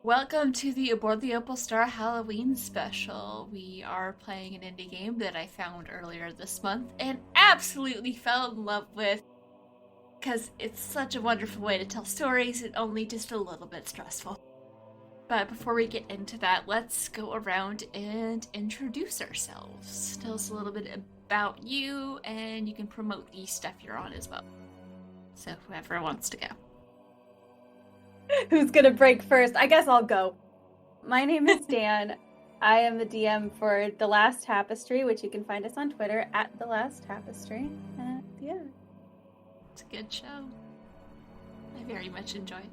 Welcome to the Aboard the Opal Star Halloween special. We are playing an indie game that I found earlier this month and absolutely fell in love with because it's such a wonderful way to tell stories and only just a little bit stressful. But before we get into that, let's go around and introduce ourselves. Tell us a little bit about you, and you can promote the stuff you're on as well. So whoever wants to go. Who's gonna break first? I guess I'll go. My name is Dan. I am the DM for The Last Tapestry, which you can find us on Twitter at The Last Tapestry. Yeah. It's a good show. I very much enjoy it.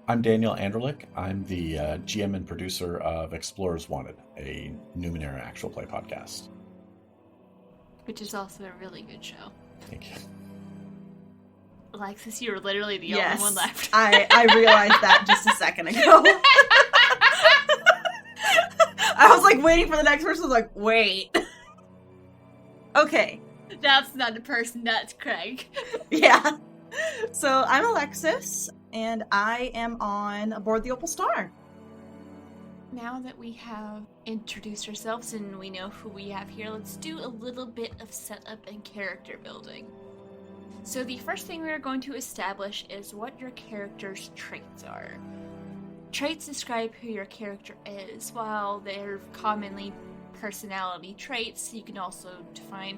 I'm Daniel Anderlich. I'm the GM and producer of Explorers Wanted, a Numenera actual play podcast. Which is also a really good show. Thank you. Alexis, you were literally the only one left. I realized that just a second ago. I was like waiting for the next person. I was like, wait. Okay. That's not a person, that's Craig. Yeah. So I'm Alexis, and I am on Aboard the Opal Star. Now that we have introduced ourselves and we know who we have here, let's do a little bit of setup and character building. So the first thing we are going to establish is what your character's traits are. Traits describe who your character is. While they're commonly personality traits, you can also define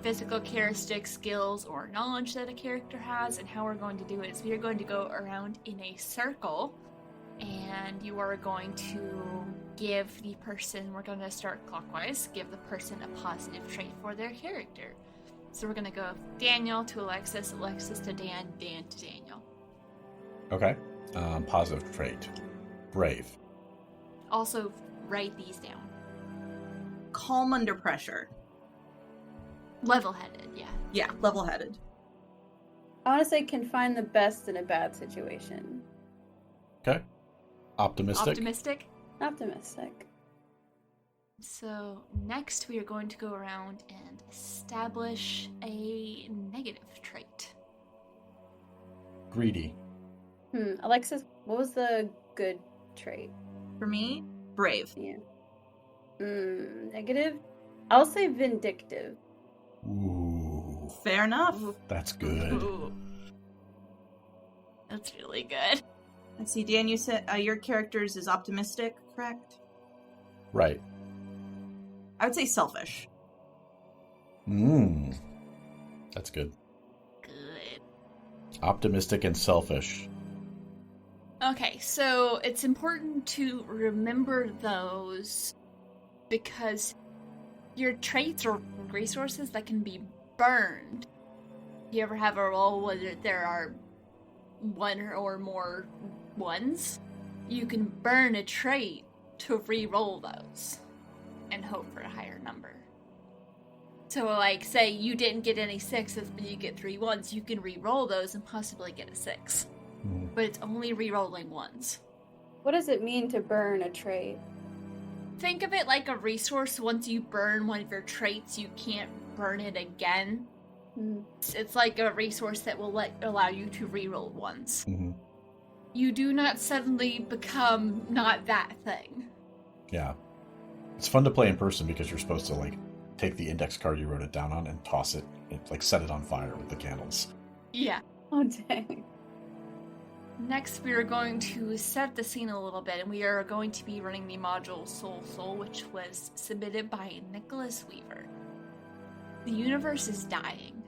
physical characteristics, skills, or knowledge that a character has. And how we're going to do it is we are going to go around in a circle, and you are going to give the person, we're going to start clockwise, give the person a positive trait for their character. So we're going to go Daniel to Alexis, Alexis to Dan, Dan to Daniel. Okay. Positive trait. Brave. Also, write these down. Calm under pressure. Level-headed, yeah. Yeah, level-headed. I want to say can find the best in a bad situation. Okay. Optimistic. Optimistic. So next we are going to go around and establish a negative trait. Greedy. Alexis, what was the good trait? For me, brave. Yeah. Negative? I'll say vindictive. Ooh. Fair enough. That's good. Ooh. That's really good. Let's see, Dan, you said your character's is optimistic, correct? Right. I would say selfish. That's good. Good. Optimistic and selfish. Okay, so it's important to remember those because your traits or resources that can be burned. You ever have a role where there are one or more ones? You can burn a trait to re-roll those and hope for a higher number. So, like, say you didn't get any 6s, but you get 3 1s, you can re-roll those and possibly get a 6. But it's only re-rolling ones. What does it mean to burn a trait? Think of it like a resource. Once you burn one of your traits, you can't burn it again. It's like a resource that will allow you to re-roll once. You do not suddenly become not that thing. Yeah. It's fun to play in person because you're supposed to, like, take the index card you wrote it down on and toss it, like, set it on fire with the candles. Yeah. Oh, dang. Next, we are going to set the scene a little bit, and we are going to be running the module Soul, which was submitted by Nicholas Weaver. The universe is dying.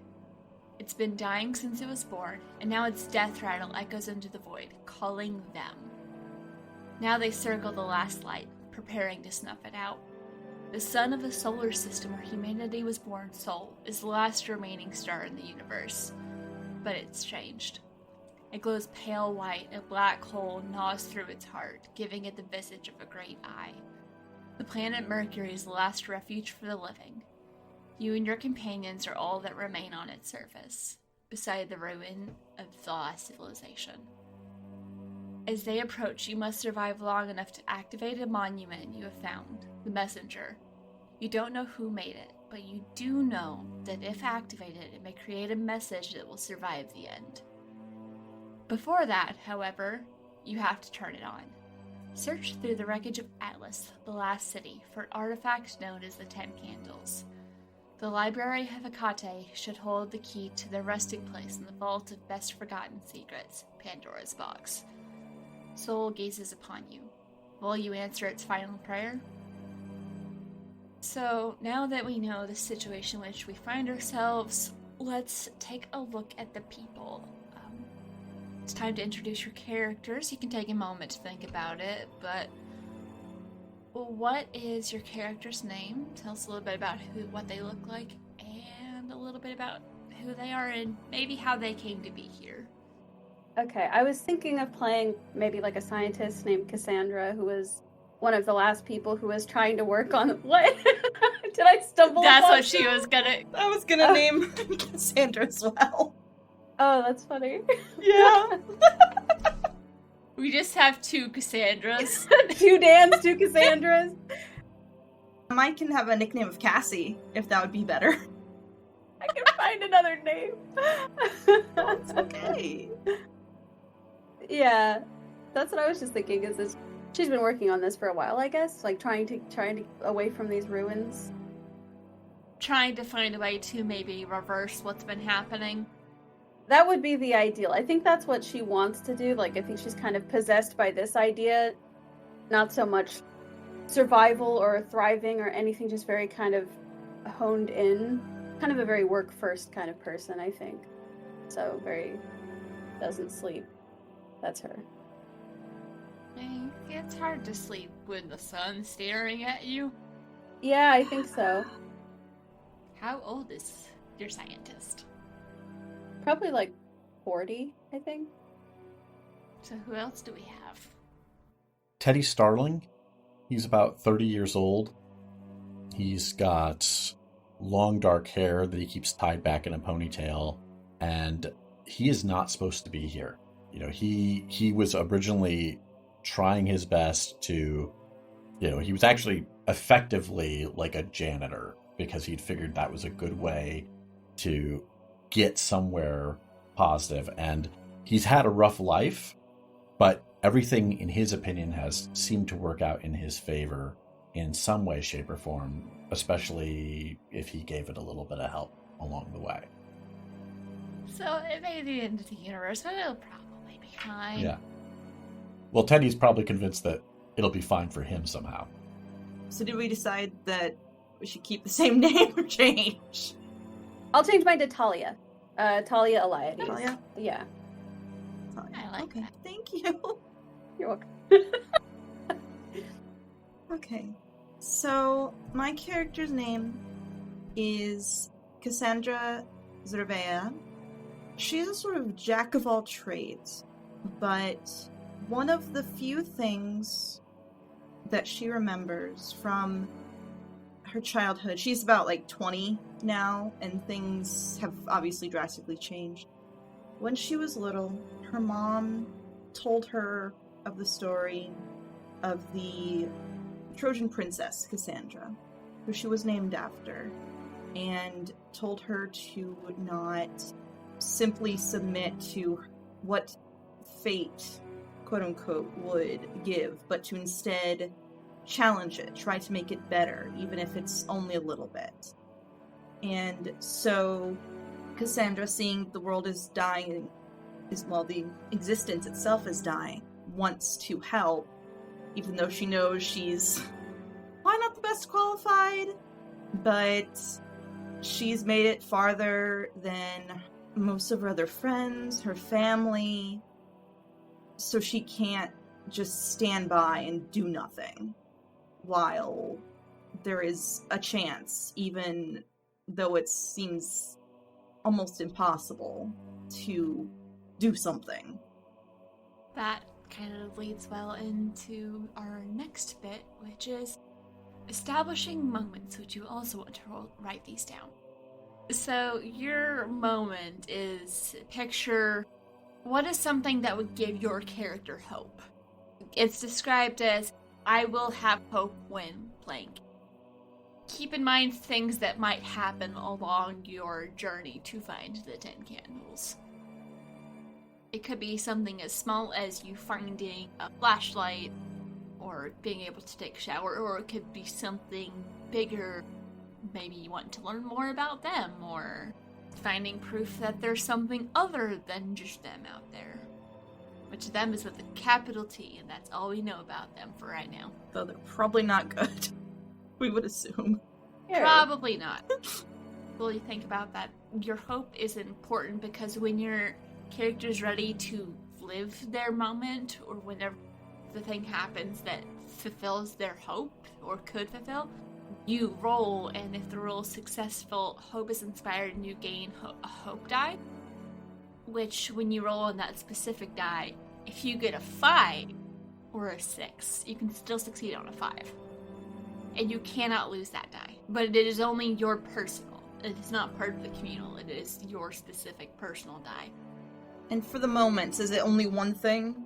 It's been dying since it was born, and now its death rattle echoes into the void, calling them. Now they circle the last light, preparing to snuff it out. The sun of the solar system where humanity was born, Sol, is the last remaining star in the universe. But it's changed. It glows pale white, a black hole gnaws through its heart, giving it the visage of a great eye. The planet Mercury is the last refuge for the living. You and your companions are all that remain on its surface, beside the ruin of the last civilization. As they approach, you must survive long enough to activate a monument you have found, the Messenger. You don't know who made it, but you do know that if activated, it may create a message that will survive the end. Before that, however, you have to turn it on. Search through the wreckage of Atlas, the last city, for an artifact known as the Ten Candles. The Library of Hecate should hold the key to the resting place in the vault of best forgotten secrets, Pandora's box. Soul gazes upon you. Will you answer its final prayer? So, now that we know the situation in which we find ourselves, let's take a look at the people. It's time to introduce your characters. You can take a moment to think about it, but what is your character's name? Tell us a little bit about what they look like, and a little bit about who they are, and maybe how they came to be here. Okay, I was thinking of playing maybe like a scientist named Cassandra, who was one of the last people who was trying to work on what? Did I stumble? That's upon what she was gonna. I was gonna name Cassandra as well. Oh, that's funny. Yeah. We just have two Cassandras. 2 Dans, 2 Cassandras. Mine can have a nickname of Cassie, if that would be better. I can find another name. It's okay. Yeah, that's what I was just thinking. Is this? She's been working on this for a while, I guess, like trying to away from these ruins. Trying to find a way to maybe reverse what's been happening. That would be the ideal. I think that's what she wants to do. Like, I think she's kind of possessed by this idea. Not so much survival or thriving or anything, just very kind of honed in. Kind of a very work first kind of person, I think. So, very doesn't sleep. That's her. It's hard to sleep with the sun staring at you. Yeah, I think so. How old is your scientist? Probably like 40, I think. So who else do we have? Teddy Starling. He's about 30 years old. He's got long dark hair that he keeps tied back in a ponytail, and he is not supposed to be here. You know, he was originally trying his best to, he was actually effectively like a janitor because he'd figured that was a good way to get somewhere positive. And he's had a rough life, but everything in his opinion has seemed to work out in his favor in some way, shape, or form, especially if he gave it a little bit of help along the way. So it may be the end of the universe, but it'll probably be fine. Yeah. Well, Teddy's probably convinced that it'll be fine for him somehow. So did we decide that we should keep the same name or change? I'll change mine to Talia. Talia Eliades. Talia? Yeah. I like okay. that. Thank you. You're welcome. Okay. So my character's name is Cassandra Zervea. She's a sort of jack of all trades, but one of the few things that she remembers from her childhood, she's about like 20 now, and things have obviously drastically changed. When she was little, her mom told her of the story of the Trojan princess, Cassandra, who she was named after, and told her to not simply submit to what fate, quote-unquote, would give, but to instead challenge it, try to make it better, even if it's only a little bit. And so Cassandra, seeing the world is dying, the existence itself is dying, wants to help, even though she knows she's probably not the best qualified, but she's made it farther than most of her other friends, her family, so she can't just stand by and do nothing while there is a chance, even though it seems almost impossible to do something. That kind of leads well into our next bit, which is establishing moments, which you also want to write these down. So your moment is picture what is something that would give your character hope. It's described as, I will have hope when blank. Keep in mind things that might happen along your journey to find the 10 candles. It could be something as small as you finding a flashlight or being able to take a shower, or it could be something bigger. Maybe you want to learn more about them, or finding proof that there's something other than just them out there. Which them is with a capital T, and that's all we know about them for right now. Though they're probably not good. We would assume. Sure. Probably not. Well, you think about that. Your hope is important because when your character's ready to live their moment, or whenever the thing happens that fulfills their hope, or could fulfill, you roll, and if the roll is successful, hope is inspired and you gain a hope die. Which, when you roll on that specific die, if you get a 5 or a 6, you can still succeed on a 5. And you cannot lose that die. But it is only your personal. It is not part of the communal. It is your specific personal die. And for the moments, is it only one thing?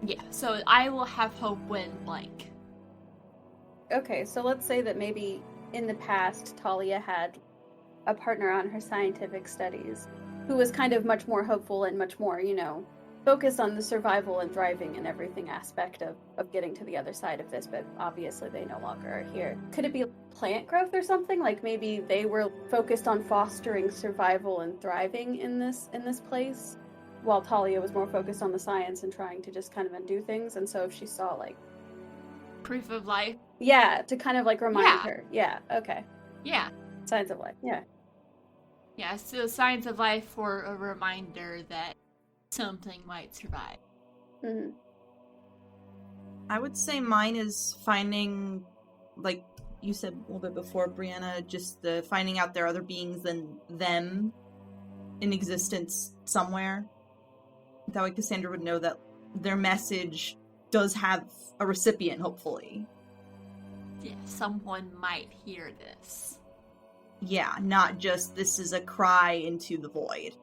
Yeah, so I will have hope when blank. Okay, so let's say that maybe in the past Talia had a partner on her scientific studies who was kind of much more hopeful and much more, focused on the survival and thriving and everything aspect of getting to the other side of this, but obviously they no longer are here. Could it be plant growth or something? Like maybe they were focused on fostering survival and thriving in this place, while Talia was more focused on the science and trying to just kind of undo things, and so if she saw Proof of life? yeah, to kind of remind Yeah. her. Yeah, okay. Yeah. Signs of life, yeah. Yeah, so signs of life for a reminder that something might survive. Mm-hmm. I would say mine is finding, like you said a little bit before, Brianna, just the finding out there are other beings than them in existence somewhere. That way Cassandra would know that their message does have a recipient, hopefully. Yeah, someone might hear this. Yeah, not just this is a cry into the void.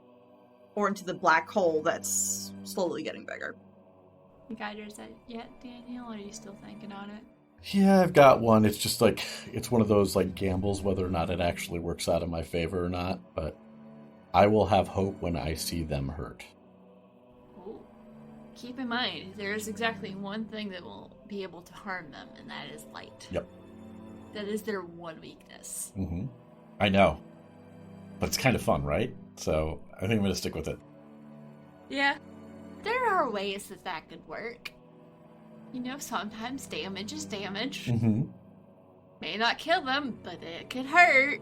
Or into the black hole that's slowly getting bigger. You got yours yet, Daniel, or are you still thinking on it? Yeah, I've got one. It's just it's one of those gambles whether or not it actually works out in my favor or not, but I will have hope when I see them hurt. Ooh. Keep in mind, there's exactly one thing that will be able to harm them, and that is light. Yep. That is their one weakness. Mm-hmm. I know. But it's kind of fun, right? So I think I'm going to stick with it. Yeah. There are ways that could work. Sometimes damage is damage. Mm-hmm. May not kill them, but it could hurt.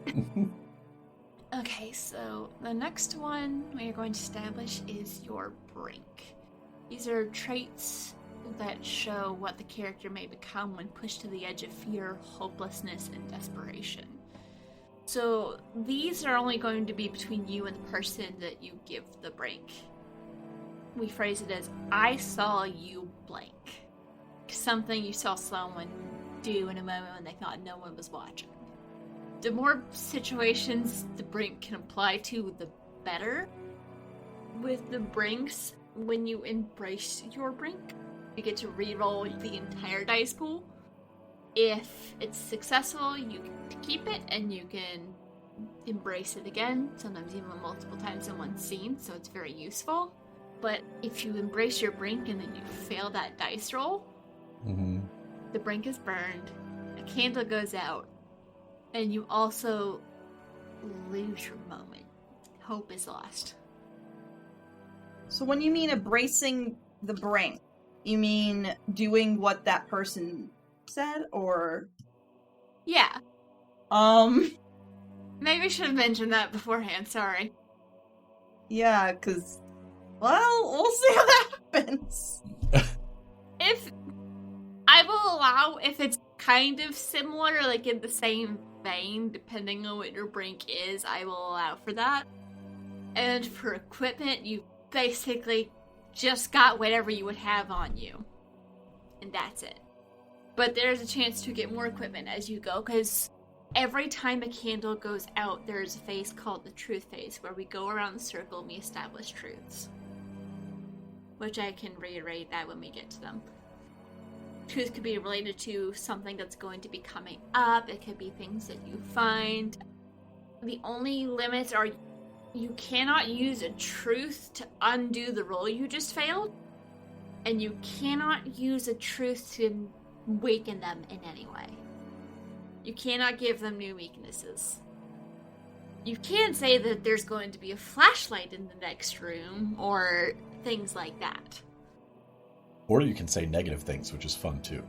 Okay, so the next one we are going to establish is your brink. These are traits that show what the character may become when pushed to the edge of fear, hopelessness, and desperation. So these are only going to be between you and the person that you give the brink. We phrase it as, I saw you blank. Something you saw someone do in a moment when they thought no one was watching. The more situations the brink can apply to, the better. With the brinks, when you embrace your brink, you get to re-roll the entire dice pool. If it's successful, you can keep it and you can embrace it again, sometimes even multiple times in one scene, so it's very useful. But if you embrace your brink and then you fail that dice roll, Mm-hmm. the brink is burned, a candle goes out, and you also lose your moment. Hope is lost. So when you mean embracing the brink, you mean doing what that person said, or... Yeah, maybe I should have mentioned that beforehand, sorry. Yeah, because... Well, we'll see how that happens. If I will allow if it's kind of similar, like in the same vein, depending on what your brink is, I will allow for that. And for equipment, you basically just got whatever you would have on you. And that's it. But there's a chance to get more equipment as you go, because every time a candle goes out, there's a phase called the truth phase, where we go around the circle and we establish truths. Which I can reiterate that when we get to them. Truth could be related to something that's going to be coming up. It could be things that you find. The only limits are You cannot use a truth to undo the roll you just failed, and you cannot use a truth to weaken them in any way. You cannot give them new weaknesses. You can say that there's going to be a flashlight in the next room, or things like that. Or you can say negative things, which is fun too.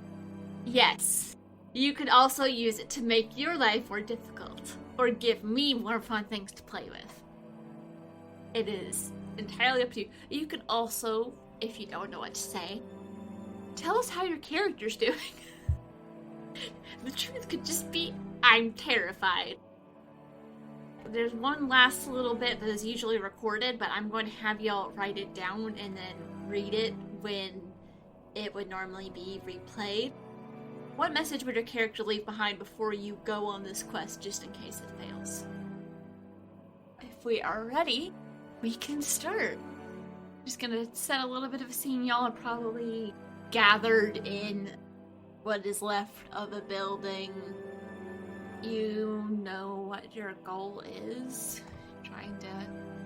Yes. You could also use it to make your life more difficult, or give me more fun things to play with. It is entirely up to you. You could also, if you don't know what to say, tell us how your character's doing. The truth could just be, I'm terrified. There's one last little bit that is usually recorded, but I'm going to have y'all write it down and then read it when it would normally be replayed. What message would your character leave behind before you go on this quest, just in case it fails? If we are ready, we can start. Just gonna set a little bit of a scene. Y'all are probably gathered in what is left of a building. You know what your goal is. Trying to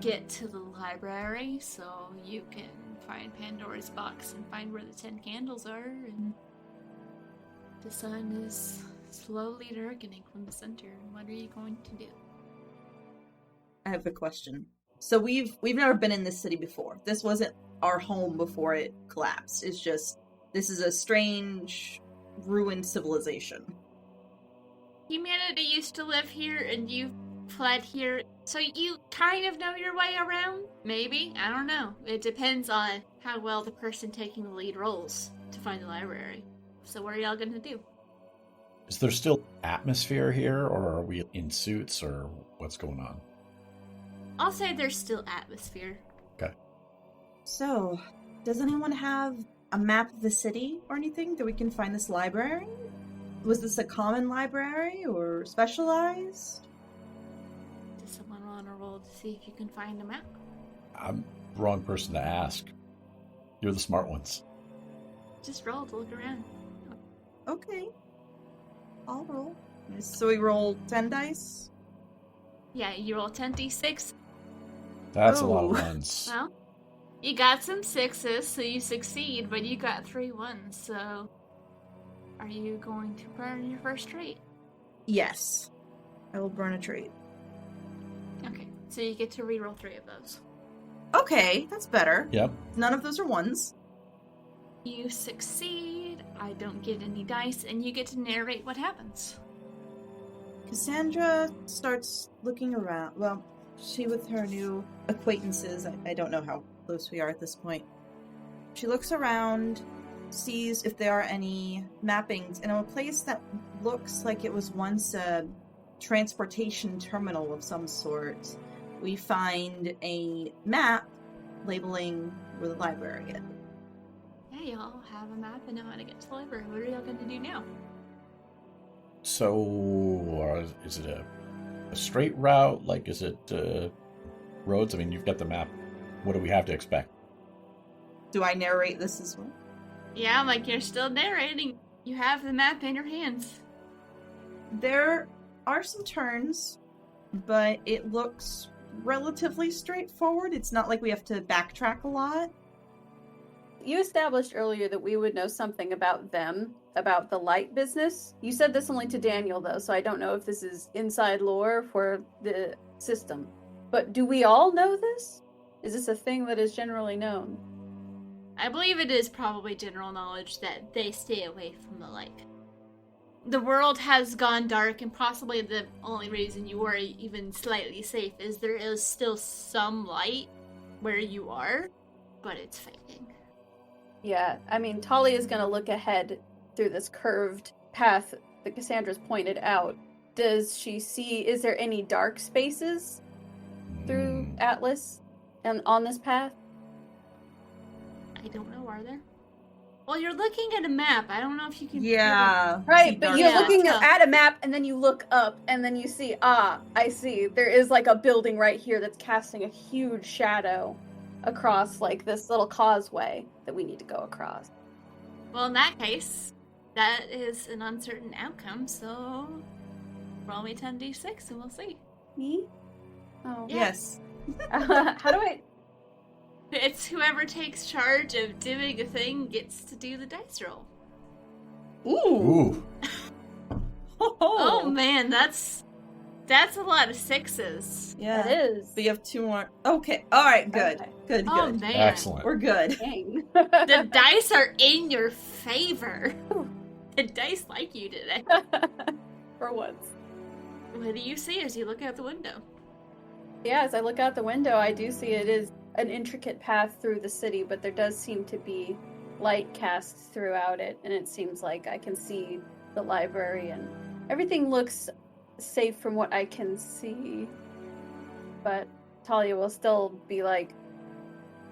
get to the library so you can find Pandora's box and find where the 10 candles are, and the sun is slowly darkening from the center. What are you going to do? I have a question. So we've never been in this city before. This wasn't our home before it collapsed. It's just, this is a strange, ruined civilization. Humanity used to live here and you fled here, so you kind of know your way around? Maybe? I don't know. It depends on how well the person taking the lead rolls to find the library. So what are y'all gonna do? Is there still atmosphere here, or are we in suits, or what's going on? I'll say there's still atmosphere. Okay. So, does anyone have a map of the city or anything that we can find this library? Was this a common library or specialized? Does someone want to roll to see if you can find a map? I'm the wrong person to ask. You're the smart ones. Just roll to look around. Okay. I'll roll. So we roll 10 dice? Yeah, you roll 10d6. That's a lot of Oh. ones. Well, you got some 6s, so you succeed, but you got 3 1s, so... Are you going to burn your first trait? Yes. I will burn a trait. Okay, so you get to reroll 3 of those. Okay, that's better. Yep. None of those are ones. You succeed, I don't get any dice, and you get to narrate what happens. Cassandra starts looking around. Well, she with her new acquaintances, I don't know how close we are at this point. She looks around, sees if there are any mappings, and in a place that looks like it was once a transportation terminal of some sort, we find a map labeling where the library is. Yeah, y'all have a map and know how to get to the library. What are y'all going to do now? So, is it a straight route? Like, is it roads? I mean, you've got the map. What do we have to expect? Do I narrate this as well? Yeah, like you're still narrating. You have the map in your hands. There are some turns, but it looks relatively straightforward. It's not like we have to backtrack a lot. You established earlier that we would know something about them, about the light business. You said this only to Daniel, though, so I don't know if this is inside lore for the system. But do we all know this? Is this a thing that is generally known? I believe it is probably general knowledge that they stay away from the light. The world has gone dark, and possibly the only reason you are even slightly safe is there is still some light where you are, but it's fading. Yeah, I mean, Talia is going to look ahead through this curved path that Cassandra's pointed out. Does she see, is there any dark spaces through Atlas and on this path? I don't know, are there? Well, you're looking at a map. I don't know if you can... Yeah. Right, see but dark you're spots. looking Yeah. at a map and then you look up and then you see, I see. There is like a building right here that's casting a huge shadow across like this little causeway that we need to go across. Well, in that case, that is an uncertain outcome, so roll me 10d6 and we'll see. Me? Oh. Yeah. Yes. How do I? It's whoever takes charge of doing a thing gets to do the dice roll. Ooh. Oh man, that's a lot of sixes. Yeah. It is. But you have 2 more. Okay. All right. Good. Okay. Good. Oh Good. man, Excellent. We're good. Dang. the dice are in your favor. The dice like you today. For once. What do you see as you look out the window? Yeah, as I look out the window, I do see it is an intricate path through the city, but there does seem to be light cast throughout it, and it seems like I can see the library, and everything looks safe from what I can see. But Talia will still be like,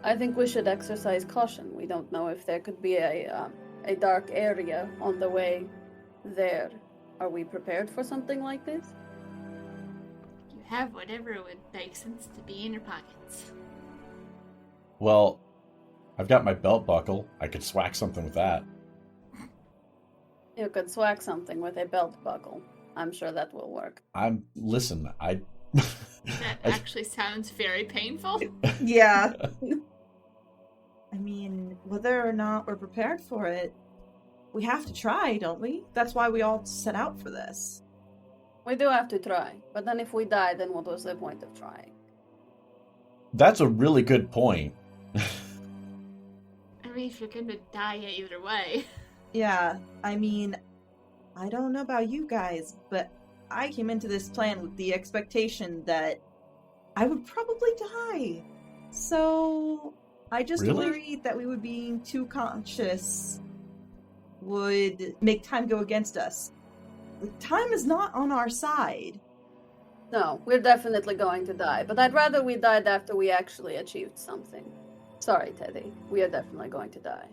I think we should exercise caution. We don't know if there could be a dark area on the way there. Are we prepared for something like this? You have whatever would make sense to be in your pockets. Well, I've got my belt buckle. I could swag something with that. You could swag something with a belt buckle. I'm sure that will work. Listen, That actually sounds very painful. Yeah. I mean, whether or not we're prepared for it, we have to try, don't we? That's why we all set out for this. We do have to try, but then if we die, then what was the point of trying? That's a really good point. I mean, if you're gonna die either way. Yeah, I mean, I don't know about you guys, but I came into this plan with the expectation that I would probably die. So I just Really? worried that we would be too conscious would make time go against us. The time is not on our side. No, we're definitely going to die, but I'd rather we died after we actually achieved something. Sorry, Teddy. We are definitely going to die.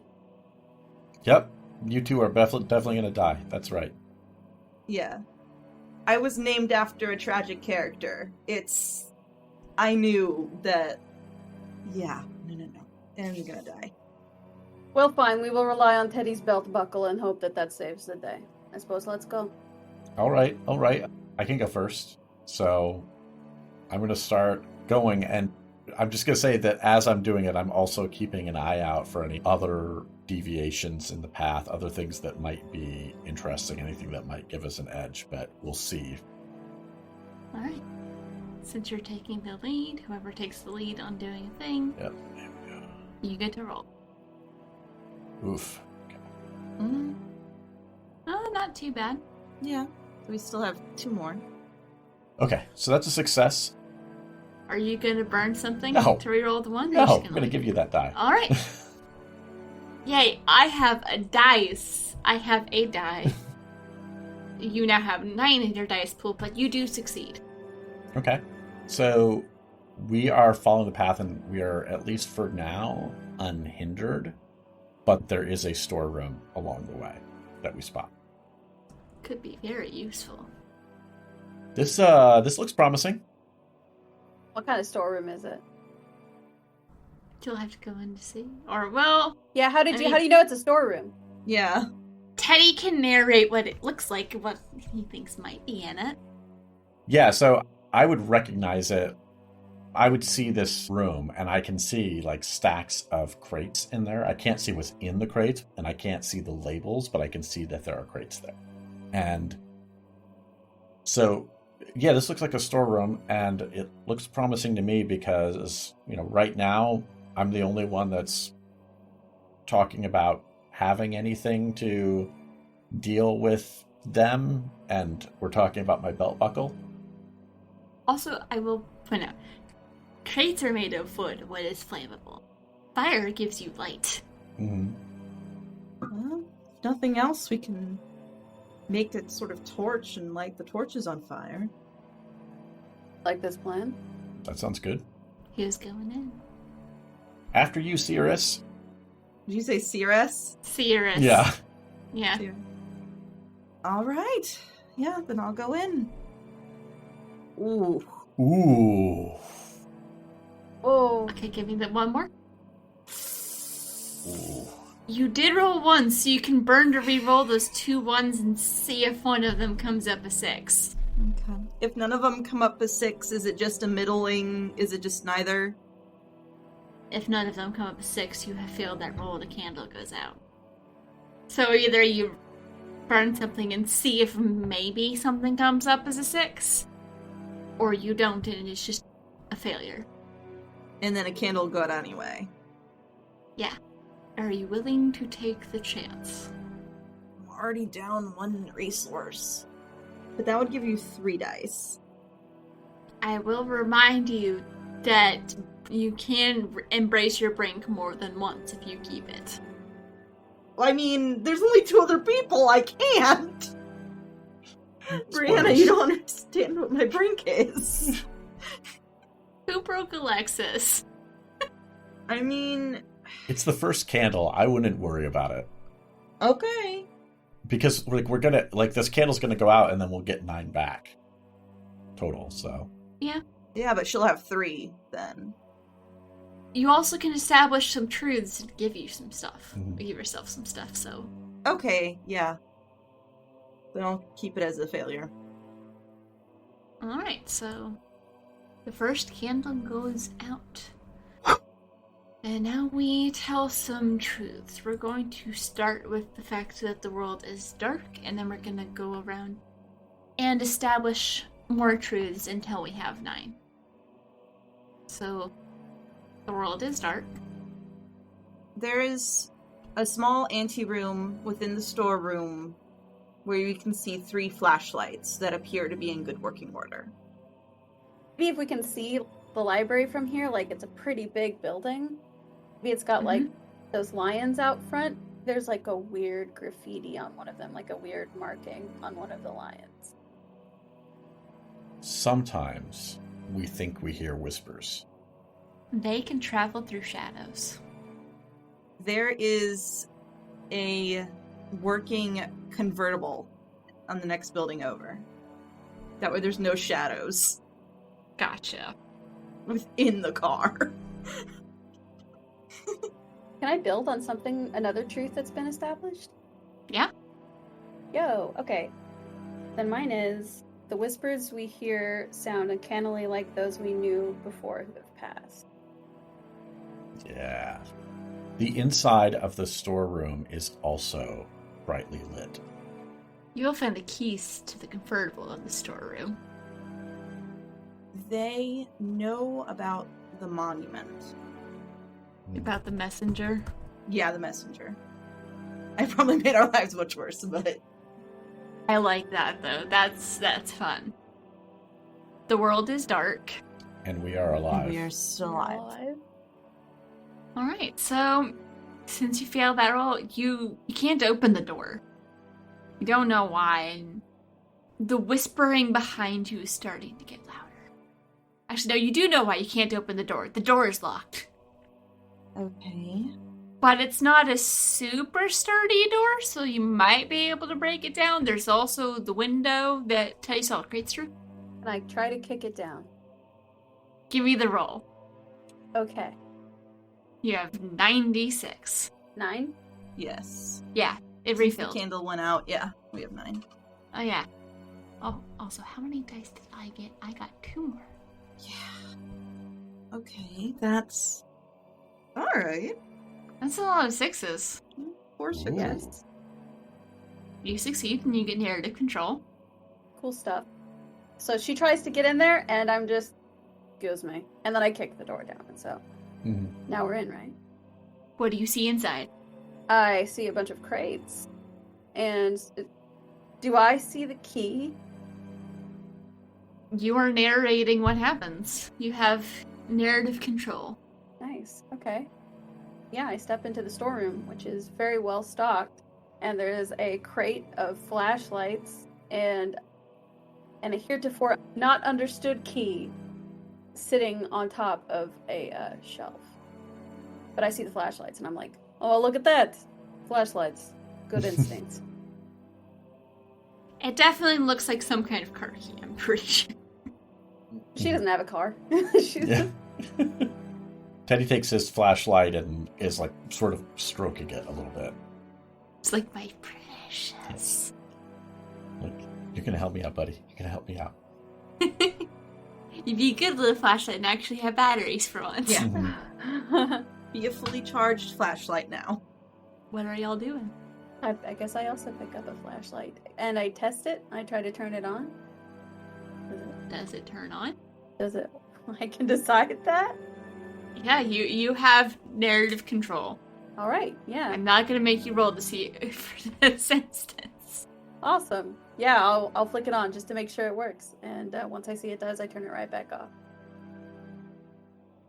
Yep, you two are definitely going to die. That's right. Yeah. I was named after a tragic character. I knew that. Yeah, no. And I'm gonna die. Well, fine. We will rely on Teddy's belt buckle and hope that saves the day. I suppose let's go. All right. I can go first. So I'm going to start going, and I'm just going to say that as I'm doing it, I'm also keeping an eye out for any other deviations in the path, other things that might be interesting, anything that might give us an edge, but we'll see. All right. Since you're taking the lead, whoever takes the lead on doing a thing, Yep. you get to roll. Oof. Oh, not too bad. Yeah. We still have 2 more. Okay, so that's a success. Are you gonna burn something No. to reroll the one? Or No, you just I'm going to leave give it? you that die. All right. Yay! I have a dice. I have a die. You now have 9 in your dice pool, but you do succeed. Okay. So we are following the path, and we are, at least for now, unhindered. But there is a storeroom along the way that we spot. Could be very useful. This looks promising. What kind of storeroom is it? You'll have to go in to see. Or, well, Yeah, how do mean- you know it's a storeroom? Yeah. Teddy can narrate what it looks like, what he thinks might be in it. Yeah, so I would recognize it. I would see this room, and I can see like stacks of crates in there. I can't see what's in the crates, and I can't see the labels, but I can see that there are crates there. And so, yeah, this looks like a storeroom, and it looks promising to me because, right now I'm the only one that's talking about having anything to deal with them, and we're talking about my belt buckle. Also, I will point out, crates are made of wood. Wood is flammable. Fire gives you light. Mm-hmm. Well, if nothing else, we can make a sort of torch and light the torches on fire. Like this plan? That sounds good. Who's going in? After you, Cirrus. Did you say Cirrus? Cirrus. Yeah. Yeah. All right. Yeah, then I'll go in. Ooh. Ooh. Oh, Okay, give me the one more. Ooh. You did roll 1, so you can burn to re-roll those 2 1s and see if one of them comes up a 6. Okay. If none of them come up as 6, is it just a middling? Is it just neither? If none of them come up as 6, you have failed that roll, the candle goes out. So either you burn something and see if maybe something comes up as a 6, or you don't and it's just a failure. And then a candle will go out anyway. Yeah. Are you willing to take the chance? I'm already down 1 resource. But that would give you 3 dice. I will remind you that you can embrace your brink more than once if you keep it. I mean, there's only 2 other people. I can't. Brianna, Spoilers. you don't understand what my brink is. Who broke Alexis? I mean, It's the first candle. I wouldn't worry about it. okay. Because we're gonna this candle's gonna go out and then we'll get 9 back. Total, so. Yeah. Yeah, but she'll have 3 then. You also can establish some truths and give you some stuff. Mhm. Give yourself some stuff, so. Okay, yeah. Then I'll keep it as a failure. Alright, so. The first candle goes out. And now we tell some truths. We're going to start with the fact that the world is dark, and then we're going to go around and establish more truths until we have 9. So, the world is dark. There is a small anteroom within the storeroom where you can see 3 flashlights that appear to be in good working order. Maybe if we can see the library from here, like it's a pretty big building. Maybe it's got like those lions out front. There's like a weird graffiti on one of them, like a weird marking on one of the lions. Sometimes we think we hear whispers. They can travel through shadows. There is a working convertible on the next building over. That way there's no shadows Gotcha. within the car. Can I build on something, another truth that's been established? Yeah. Yo, okay. Then mine is, the whispers we hear sound uncannily like those we knew before who have passed. Yeah. The inside of the storeroom is also brightly lit. You'll find the keys to the convertible in the storeroom. They know about the monument. About the messenger. Yeah, the messenger. I probably made our lives much worse, but I like that though. That's fun. The world is dark. And we are alive. we are still alive. Alright, so since you failed that roll, you can't open the door. You don't know why, and the whispering behind you is starting to get louder. Actually, no, you do know why you can't open the door. The door is locked. Okay. But it's not a super sturdy door, so you might be able to break it down. There's also the window that Teddy saw crates through. And I try to kick it down. Give me the roll. Okay. You have 96. 9? Yes. Yeah, it Since refilled. the candle went out, yeah, we have 9. Oh, yeah. Oh, also, how many dice did I get? I got 2 more. Yeah. Okay, that's... Alright. That's a lot of 6s. 4 Ooh. success. Yes. You succeed and you get narrative control. Cool stuff. So she tries to get in there, and I'm just... Goes me. And then I kick the door down, and so... Mhm. Now we're in, right? What do you see inside? I see a bunch of crates. And... Do I see the key? You are narrating what happens. You have narrative control. Nice. Okay. Yeah, I step into the storeroom, which is very well stocked, and there is a crate of flashlights and a heretofore not understood key sitting on top of a shelf. But I see the flashlights, and I'm like, oh, look at that! Flashlights. Good instincts. It definitely looks like some kind of car key, I'm pretty sure. She doesn't have a car. She's Yeah. Teddy takes his flashlight and is like sort of stroking it a little bit. It's like my precious. Like, you're gonna help me out, buddy. You're gonna help me out. You'd be a good little flashlight and actually have batteries for once. Yeah. Mhm. Be a fully charged flashlight now. What are y'all doing? I guess I also pick up a flashlight and I test it. I try to turn it on. Does it turn on? Does it? I can decide that. Yeah, you have narrative control. All right. Yeah. I'm not gonna make you roll to see for this instance. Awesome. Yeah, I'll flick it on just to make sure it works. And once I see it does, I turn it right back off.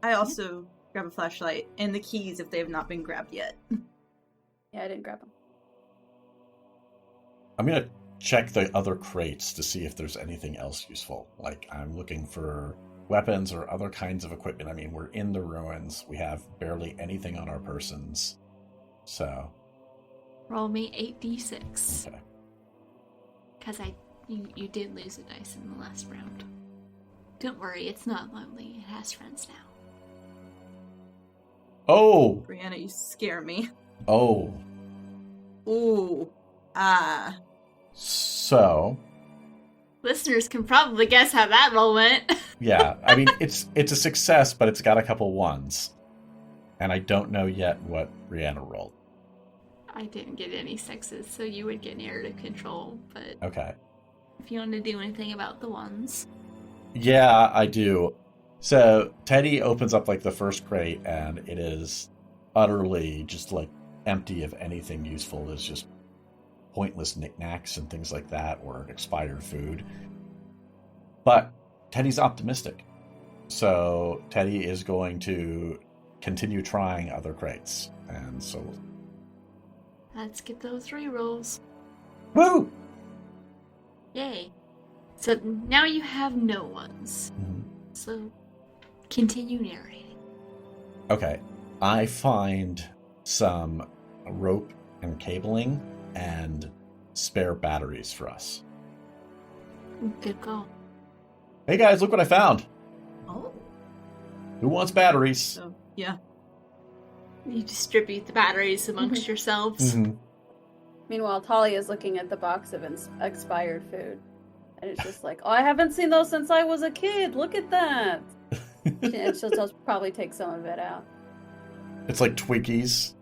I also grab a flashlight and the keys if they have not been grabbed yet. Yeah, I didn't grab them. I'm going to check the other crates to see if there's anything else useful. Like, I'm looking for weapons or other kinds of equipment. I mean, we're in the ruins. We have barely anything on our persons. So, Roll me 8d6. okay. Because you did lose a dice in the last round. Don't worry, it's not lonely. It has friends now. Oh! Brianna, you scare me. Oh. Ooh. So, Listeners can probably guess how that roll went. yeah. I mean, it's a success, but it's got a couple ones. And I don't know yet what Brianna rolled. I didn't get any sixes, so you would get narrative control, but Okay. if you want to do anything about the ones. Yeah, I do. So Teddy opens up like the first crate, and it is utterly just like empty of anything useful. There's just pointless knickknacks and things like that, or expired food. But Teddy's optimistic. So Teddy is going to continue trying other crates. And so, Let's get those 3 rolls. woo! Yay. So now you have no ones. Mhm. So continue narrating. Okay. I find some rope and cabling and spare batteries for us. Good call. Hey guys, look what I found. Oh. Who wants batteries? So, yeah. You distribute the batteries amongst yourselves. Mhm. Meanwhile, Talia is looking at the box of expired food. And it's just like, oh, I haven't seen those since I was a kid. Look at that. And she'll just probably take some of it out. It's like Twinkies.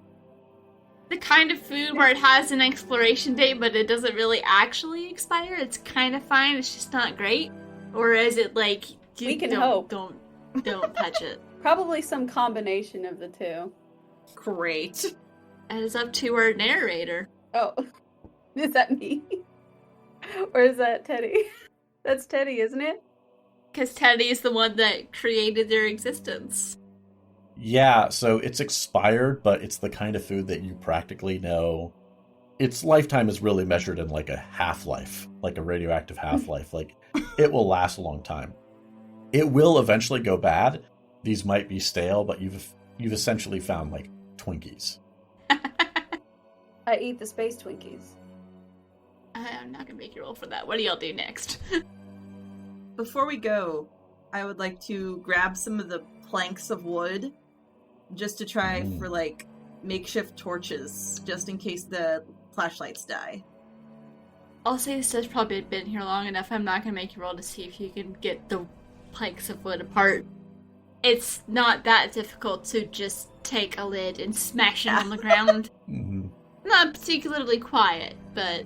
The kind of food where it has an expiration date, but it doesn't really actually expire. It's kind of fine. It's just not great. Or is it like We can don't, hope. Don't touch it. Probably some combination of the two. Great. That is up to our narrator. Oh, is that me? Or is that Teddy? That's Teddy, isn't it? Because Teddy is the one that created their existence. Yeah, so it's expired, but it's the kind of food that you practically know. Its lifetime is really measured in like a half-life, like a radioactive half-life. Like, it will last a long time. It will eventually go bad. These might be stale, but you've essentially found like Twinkies. I eat the space Twinkies. I'm not gonna make you roll for that. What do y'all do next? Before we go, I would like to grab some of the planks of wood just to try for like makeshift torches, just in case the flashlights die. I'll say this has probably been here long enough. I'm not gonna make you roll to see if you can get the planks of wood apart. It's not that difficult to just take a lid and smash it on the ground. Mm-hmm. Not particularly quiet, but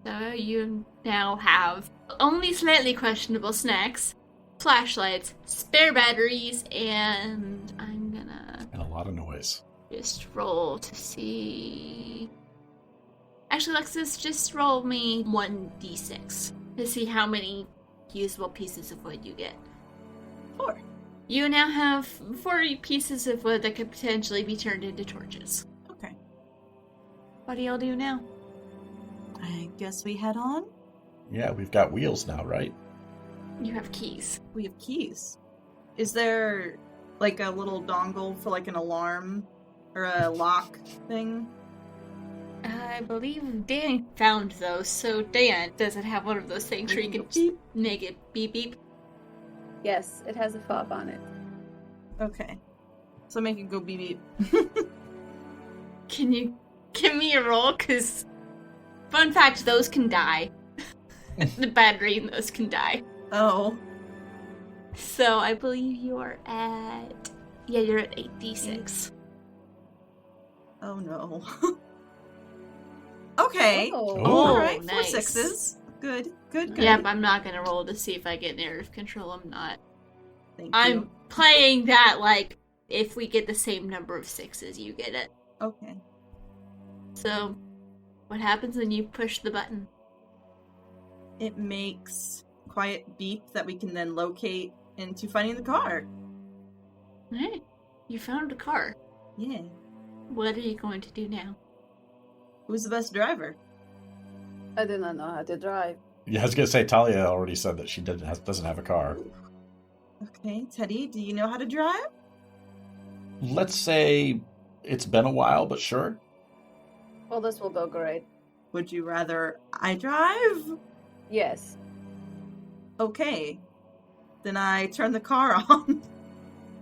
so you now have only slightly questionable snacks, flashlights, spare batteries, and I'm gonna And a lot of noise. just roll to see. Actually, Lexus, just roll me 1d6 to see how many usable pieces of wood you get. 4. You now have 40 pieces of wood that could potentially be turned into torches. Okay. What do y'all do now? I guess we head on. Yeah, we've got wheels now, right? You have keys. We have keys. Is there like a little dongle for like an alarm or a lock thing? I believe Dan found those, so Dan, does it have one of those things where you can just make it beep beep? Yes, it has a fob on it. Okay. So make it go beep beep. Can you give me a roll? Because, fun fact, those can die. The battery in those can die. Oh. So I believe you are at... Yeah, you're at 8d6. Oh no. Okay. Oh. Alright, nice. 4 sixes. Good. Yep, I'm not gonna roll to see if I get narrative control. I'm not. Thank I'm you. playing that like, if we get the same number of sixes, you get it. Okay. So, what happens when you push the button? It makes quiet beep that we can then locate into finding the car. Alright, you found a car. Yeah. What are you going to do now? Who's the best driver? I do not know how to drive. Yeah, I was gonna say Talia already said that she doesn't have a car. Okay, Teddy, do you know how to drive? Let's say it's been a while, but sure. Well, this will go great. Would you rather I drive? Yes. Okay. Then I turn the car on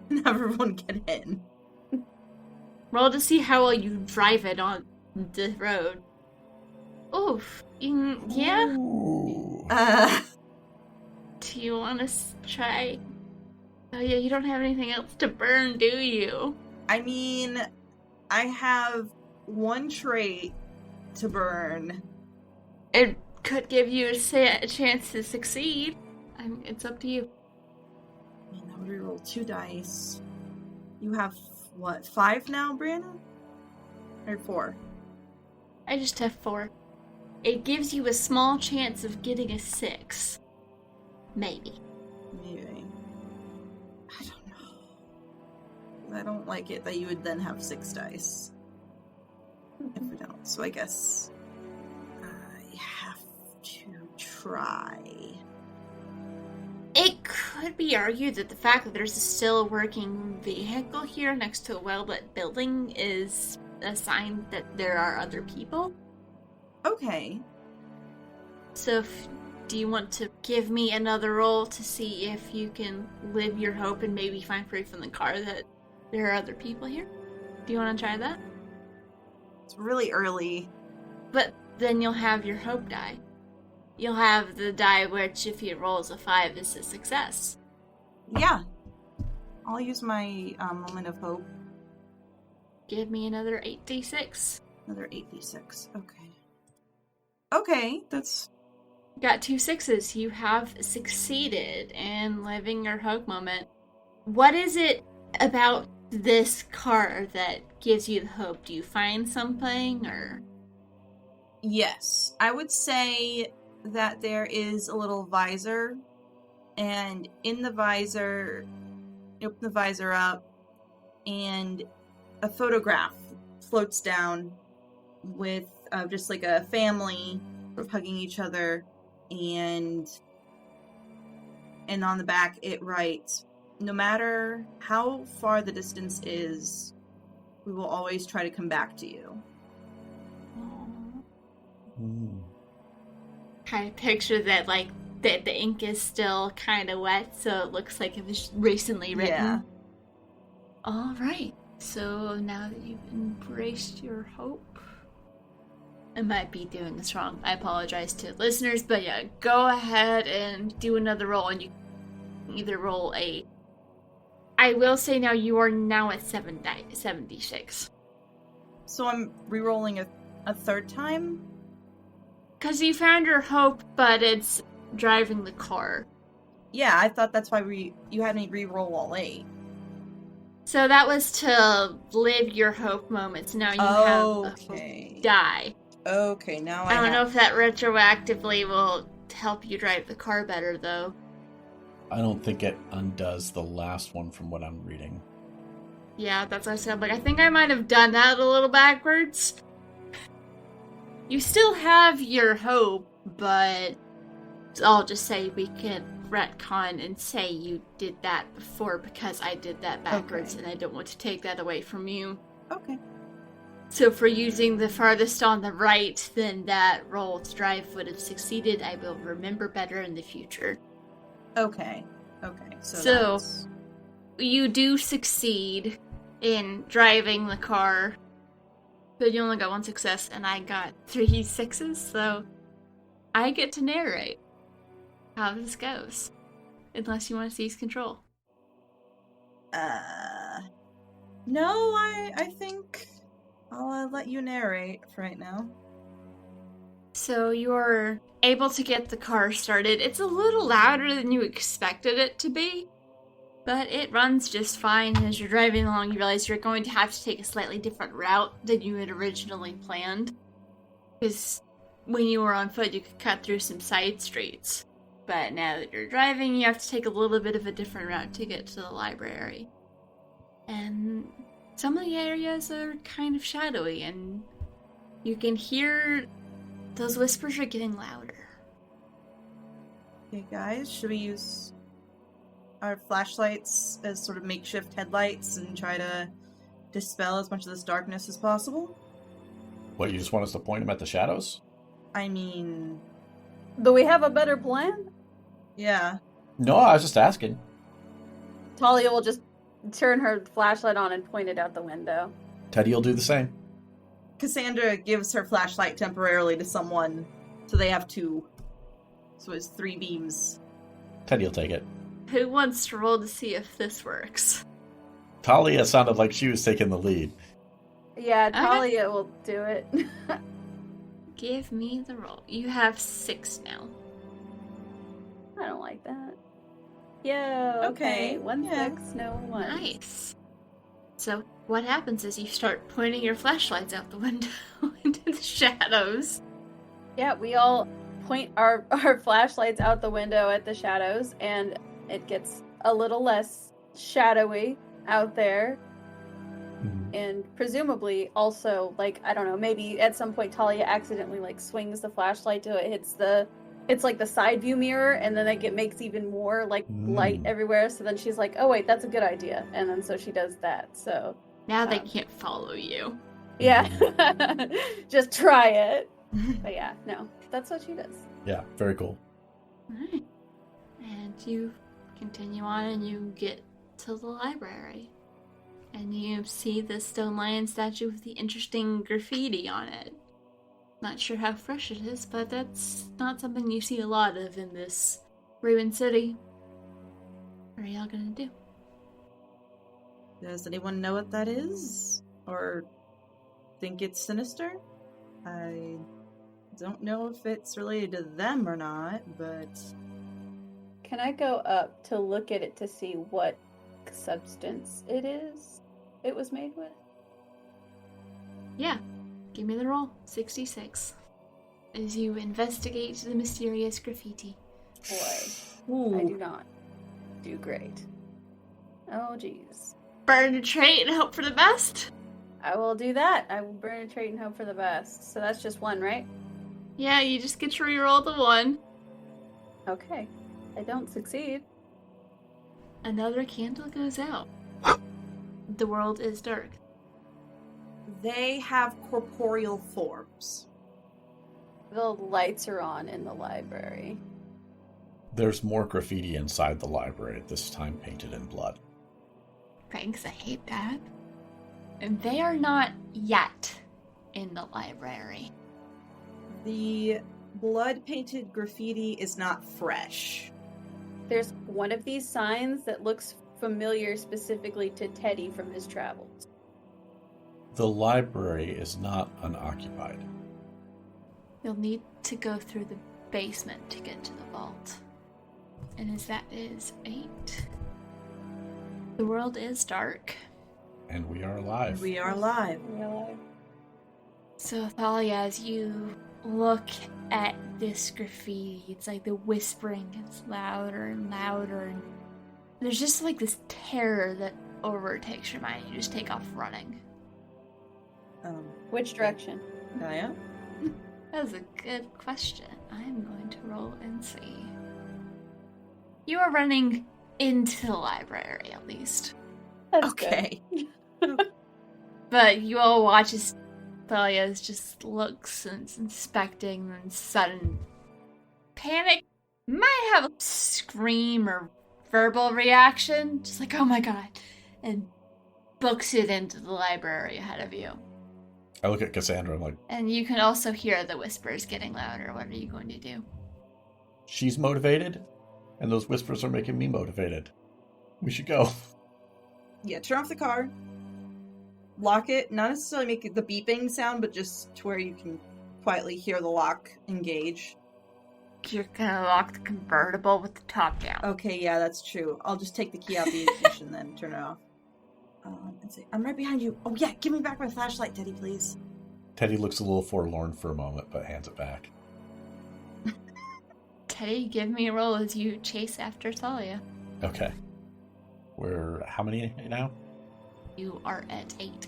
and have everyone get in. Roll to see how well you drive it on the road. Oof. Yeah? Ooh. Do you want to try? Oh yeah, you don't have anything else to burn, do you? I mean, I have one trait to burn. It could give you a chance to succeed. It's up to you. I mean, I would reroll 2 dice. You have, what, 5 now, Brianna? Or 4? I just have 4. It gives you a small chance of getting a 6. Maybe. Maybe. I don't know. I don't like it that you would then have 6 dice. If we don't. So I guess I have to try. It could be argued that the fact that there's still a working vehicle here next to a well-lit building is a sign that there are other people. Okay. So, do you want to give me another roll to see if you can live your hope and maybe find proof in the car that there are other people here? Do you want to try that? It's really early. But then you'll have your hope die. You'll have the die which, if it rolls a 5, is a success. Yeah. I'll use my moment of hope. Give me another 8d6. Another 8d6. Okay. Okay, that's... Got 2 6s. You have succeeded in living your hope moment. What is it about this car that gives you the hope? Do you find something, or? Yes. I would say that there is a little visor, and in the visor, you open the visor up, and a photograph floats down with just like a family sort of hugging each other, and on the back it writes, "No matter how far the distance is, we will always try to come back to you." Mm. I picture that, like, the ink is still kind of wet, so it looks like it was recently written. Yeah. All right. So now that you've embraced your hope, I might be doing this wrong. I apologize to listeners, but yeah, go ahead and do another roll, and you can either roll a... I will say now you are now at 76. So I'm re-rolling a third time? Because you found your hope, but it's driving the car. Yeah, I thought that's why you had me re-roll all 8. So that was to live your hope moments. Now you have a hope die. Okay, now I don't know if that retroactively will help you drive the car better, though. I don't think it undoes the last one from what I'm reading. Yeah, that's what I said. Like, I think I might have done that a little backwards. You still have your hope, but I'll just say we can retcon and say you did that before because I did that backwards, Okay. and I don't want to take that away from you. Okay. So for using the farthest on the right, then that roll to drive would have succeeded. I will remember better in the future. Okay. So that's... You do succeed in driving the car, but you only got 1 success, and I got 3 6s, so I get to narrate how this goes. Unless you want to seize control. No, I think I'll let you narrate for right now. So you're able to get the car started. It's a little louder than you expected it to be, but it runs just fine. As you're driving along, you realize you're going to have to take a slightly different route than you had originally planned. Because when you were on foot, you could cut through some side streets. But now that you're driving, you have to take a little bit of a different route to get to the library. And some of the areas are kind of shadowy, and you can hear those whispers are getting louder. Okay, guys, should we use our flashlights as sort of makeshift headlights and try to dispel as much of this darkness as possible? What, you just want us to point them at the shadows? I mean, Do we have a better plan? yeah. No, I was just asking. Talia will just turn her flashlight on and point it out the window. Teddy will do the same. Cassandra gives her flashlight temporarily to someone, so they have two. So it's 3 beams. Teddy will take it. Who wants to roll to see if this works? Talia sounded like she was taking the lead. Yeah, Okay. Talia will do it. Give me the roll. You have 6 now. I don't like that. Yeah, okay. Okay, 1 yeah. 6, no 1. Nice. So what happens is you start pointing your flashlights out the window into the shadows. Yeah, we all point our flashlights out the window at the shadows, and it gets a little less shadowy out there. And presumably also, like, I don't know, maybe at some point Talia accidentally, like, swings the flashlight till it hits it's like the side view mirror, and then it makes even more, like, light everywhere. So then she's like, oh wait, that's a good idea. And then so she does that, so. Now they Um, can't follow you. Yeah. Just try it. But yeah, no, that's what she does. Yeah, very cool. Alright. And you continue on and you get to the library. And you see the stone lion statue with the interesting graffiti on it. Not sure how fresh it is, but that's not something you see a lot of in this ruined city. What are y'all gonna do? Does anyone know what that is? Or think it's sinister? I don't know if it's related to them or not, but Can I go up to look at it to see what substance it was made with? Yeah, give me the roll. 66. As you investigate the mysterious graffiti. Boy, I do not do great. Oh, jeez. Burn a trait and hope for the best? I will do that. I will burn a trait and hope for the best. So that's just 1, right? Yeah, you just get to reroll the 1. Okay. I don't succeed. Another candle goes out. The world is dark. they have corporeal forms. The lights are on in the library. There's more graffiti inside the library, this time painted in blood. Thanks, I hate that. And they are not yet in the library. The blood-painted graffiti is not fresh. There's one of these signs that looks familiar specifically to Teddy from his travels. The library is not unoccupied. You'll need to go through the basement to get to the vault. And as that is 8. The world is dark. And we are alive. We are alive. So, Thalia, as you look at this graffiti, it's like the whispering gets louder and louder, and there's just like this terror that overtakes your mind. You just take off running. Which direction? Gaia? That's a good question. I'm going to roll and see. You are running into the library, at least. That's Okay. But you all watch as Thalia just looks and is inspecting, and sudden panic. Might have a scream or verbal reaction. Just like, oh my god. And books it into the library ahead of you. I look at Cassandra, I'm like, And you can also hear the whispers getting louder. What are you going to do? she's motivated. And those whispers are making me motivated. We should go. Yeah, turn off the car. Lock it. Not necessarily make the beeping sound, but just to where you can quietly hear the lock engage. You're gonna lock the convertible with the top down. Okay, yeah, that's true. I'll just take the key out of the ignition then turn it off. And say, I'm right behind you. Oh yeah, give me back my flashlight, Teddy, please. Teddy looks a little forlorn for a moment, but hands it back. Teddy, give me a roll as you chase after Thalia. Okay. We're how many now? You are at 8.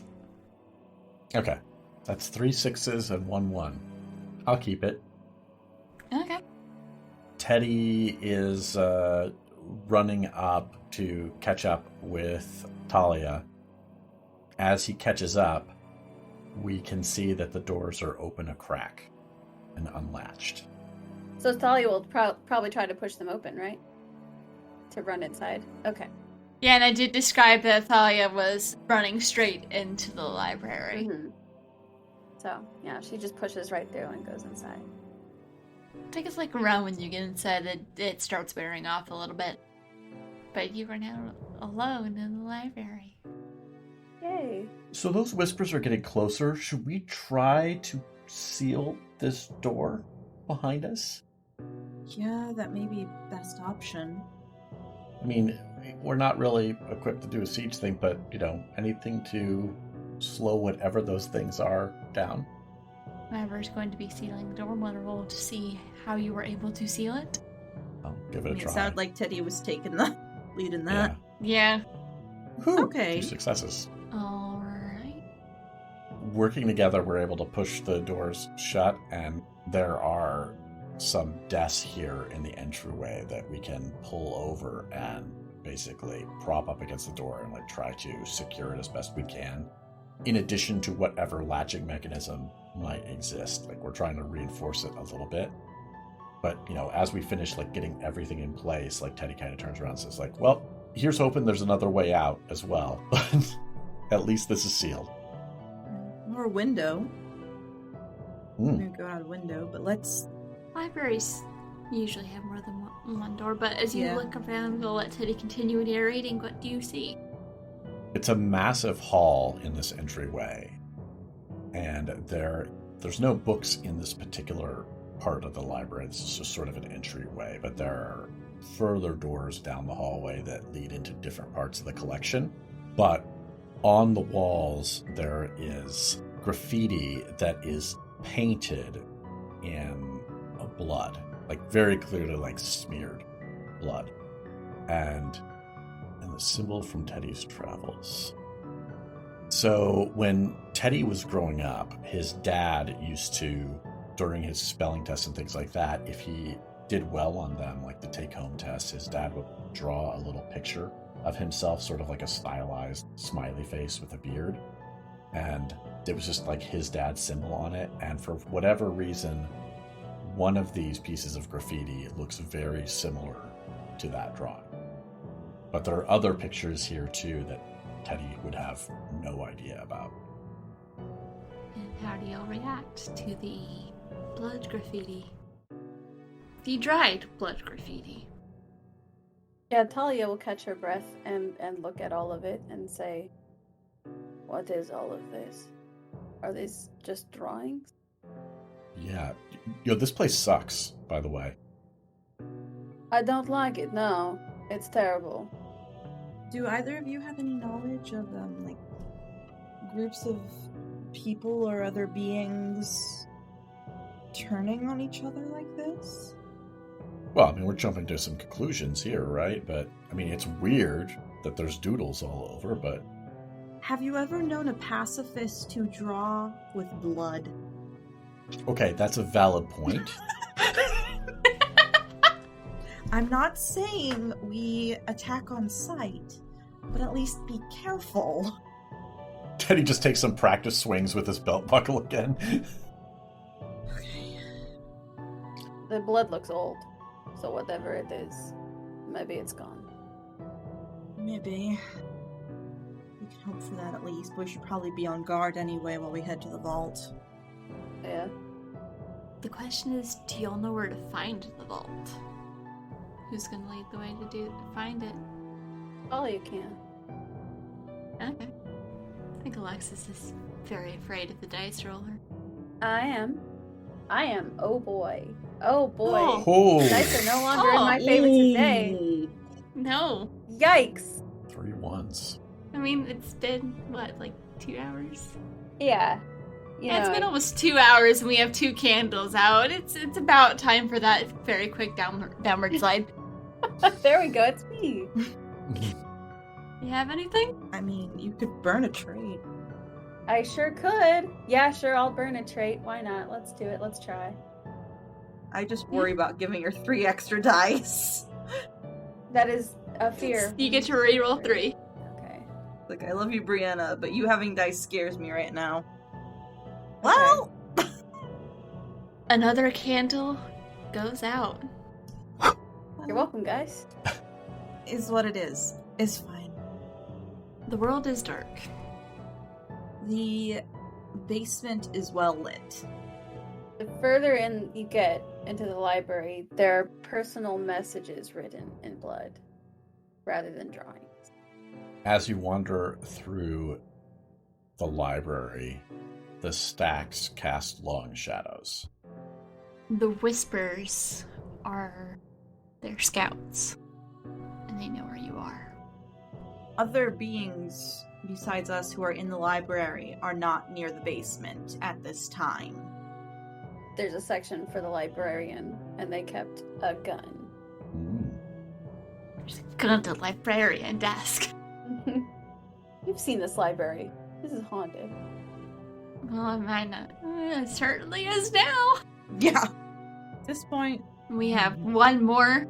Okay. That's 3 6s and 1 1. I'll keep it. Okay. Teddy is running up to catch up with Talia. As he catches up, we can see that the doors are open a crack and unlatched. So Thalia will probably try to push them open, right? To run inside. Okay. Yeah, and I did describe that Thalia was running straight into the library. Mm-hmm. So, yeah, she just pushes right through and goes inside. I think it's like around when you get inside, it starts wearing off a little bit. But you are now alone in the library. Yay. So those whispers are getting closer. Should we try to seal this door behind us? Yeah, that may be best option. I mean, we're not really equipped to do a siege thing, but, anything to slow whatever those things are down. Whoever's going to be sealing the door, I'm going to roll to see how you were able to seal it. I'll give it a try. It sounded like Teddy was taking the lead in that. Yeah. Whew, Okay. 2 successes. Alright. Working together, we're able to push the doors shut, and there are some desks here in the entryway that we can pull over and basically prop up against the door and try to secure it as best we can, in addition to whatever latching mechanism might exist. We're trying to reinforce it a little bit, but as we finish getting everything in place, Teddy kind of turns around and says well, here's hoping there's another way out as well, but at least this is sealed. Or a window. Hmm. Maybe go out a window, but let's... Libraries usually have more than one door, but as you Yeah. look around, we'll let Teddy continue narrating. What do you see? It's a massive hall in this entryway, and there's no books in this particular part of the library. This is just sort of an entryway, but there are further doors down the hallway that lead into different parts of the collection. But on the walls, there is graffiti that is painted in blood, very clearly smeared blood, and the symbol from Teddy's travels. So when Teddy was growing up, his dad used to, during his spelling tests and things like that, if he did well on them, the take-home test, his dad would draw a little picture of himself, sort of like a stylized smiley face with a beard, and it was just his dad's symbol on it. And for whatever reason, one of these pieces of graffiti looks very similar to that drawing. But there are other pictures here too that Teddy would have no idea about. And how do y'all react to the blood graffiti? The dried blood graffiti. Yeah, Talia will catch her breath and look at all of it and say, what is all of this? Are these just drawings? Yeah. This place sucks, by the way. I don't like it, no. It's terrible. Do either of you have any knowledge of, groups of people or other beings turning on each other like this? Well, we're jumping to some conclusions here, right? But, it's weird that there's doodles all over, but... Have you ever known a pacifist to draw with blood? Okay, that's a valid point. I'm not saying we attack on sight, but at least be careful. Teddy just takes some practice swings with his belt buckle again. The blood looks old, so whatever it is, maybe it's gone. Maybe. We can hope for that at least, but we should probably be on guard anyway while we head to the vault. Yeah. The question is, do y'all know where to find the vault? Who's gonna lead the way to find it? All you can. Okay. I think Alexis is very afraid of the dice roller. I am. Oh boy. Oh boy. Oh. Oh, Dice are no longer in my favor today. Ooh. No. Yikes. 3 1s. I mean, it's been, what, like 2 hours? Yeah. You Yeah, it's know, been almost 2 hours and we have 2 candles out. It's about time for that very quick downward slide. there we go. It's me. You have anything? I mean, you could burn a trait. I sure could. Yeah, sure. I'll burn a trait. Why not? Let's do it. Let's try. I just worry about giving her 3 extra dice. That is a fear. You get to reroll 3. Okay. Like, I love you, Brianna, but you having dice scares me right now. Well, Another candle goes out. You're welcome, guys. is what it is. It's fine. The world is dark. The basement is well lit. The further in you get into the library, there are personal messages written in blood rather than drawings. As you wander through the library, the stacks cast long shadows. The whispers are their scouts, and they know where you are. Other beings besides us who are in the library are not near the basement at this time. There's a section for the librarian, and they kept a gun. Mm. There's a gun to the librarian desk. You've seen this library. This is haunted. Well, it might not. It certainly is now. Yeah. At this point, We have one more.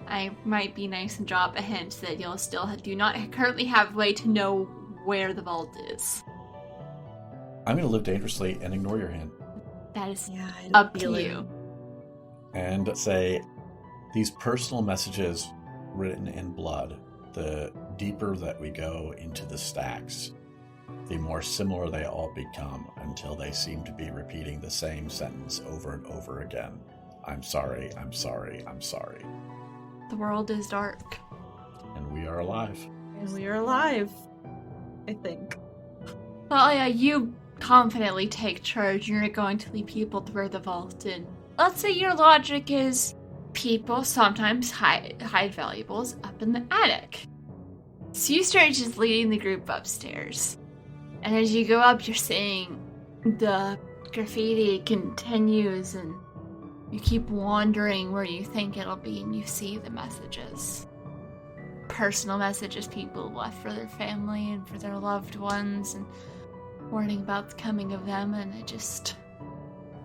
I might be nice and drop a hint that you'll still do not currently have a way to know where the vault is. I'm going to live dangerously and ignore your hint. That is yeah, up to you. And say, these personal messages written in blood, the deeper that we go into the stacks, the more similar they all become until they seem to be repeating the same sentence over and over again. I'm sorry, I'm sorry, I'm sorry. The world is dark. And we are alive. And we are alive, I think. Well, yeah, you confidently take charge and you're going to lead people to where the vault is. Let's say your logic is people sometimes hide valuables up in the attic. So you start just leading the group upstairs. And as you go up, you're seeing the graffiti continues and you keep wandering where you think it'll be and you see the messages. Personal messages people left for their family and for their loved ones and warning about the coming of them, and it just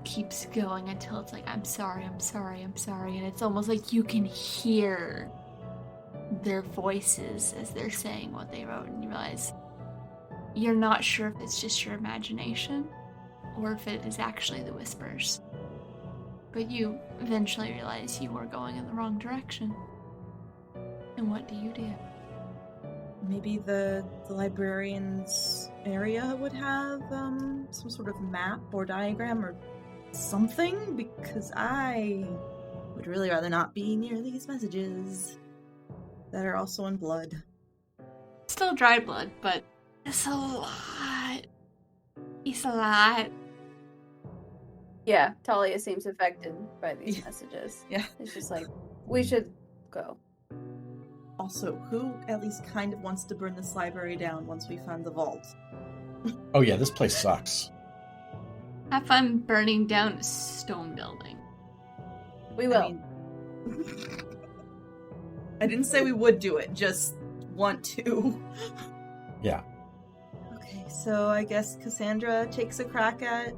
keeps going until it's like, I'm sorry, I'm sorry, I'm sorry. And it's almost like you can hear their voices as they're saying what they wrote, and you realize you're not sure if it's just your imagination or if it is actually the whispers. But you eventually realize you were going in the wrong direction. And what do you do? Maybe the librarian's area would have some sort of map or diagram or something, because I would really rather not be near these messages that are also in blood. Still dry blood, but it's a lot. It's a lot. Yeah, Talia seems affected by these messages. Yeah. It's just like, we should go. Also, who at least kind of wants to burn this library down once we find the vault? Oh yeah, this place sucks. Have fun burning down a stone building. We will. I mean, I didn't say we would do it, just want to. Yeah. Okay, so I guess Cassandra takes a crack at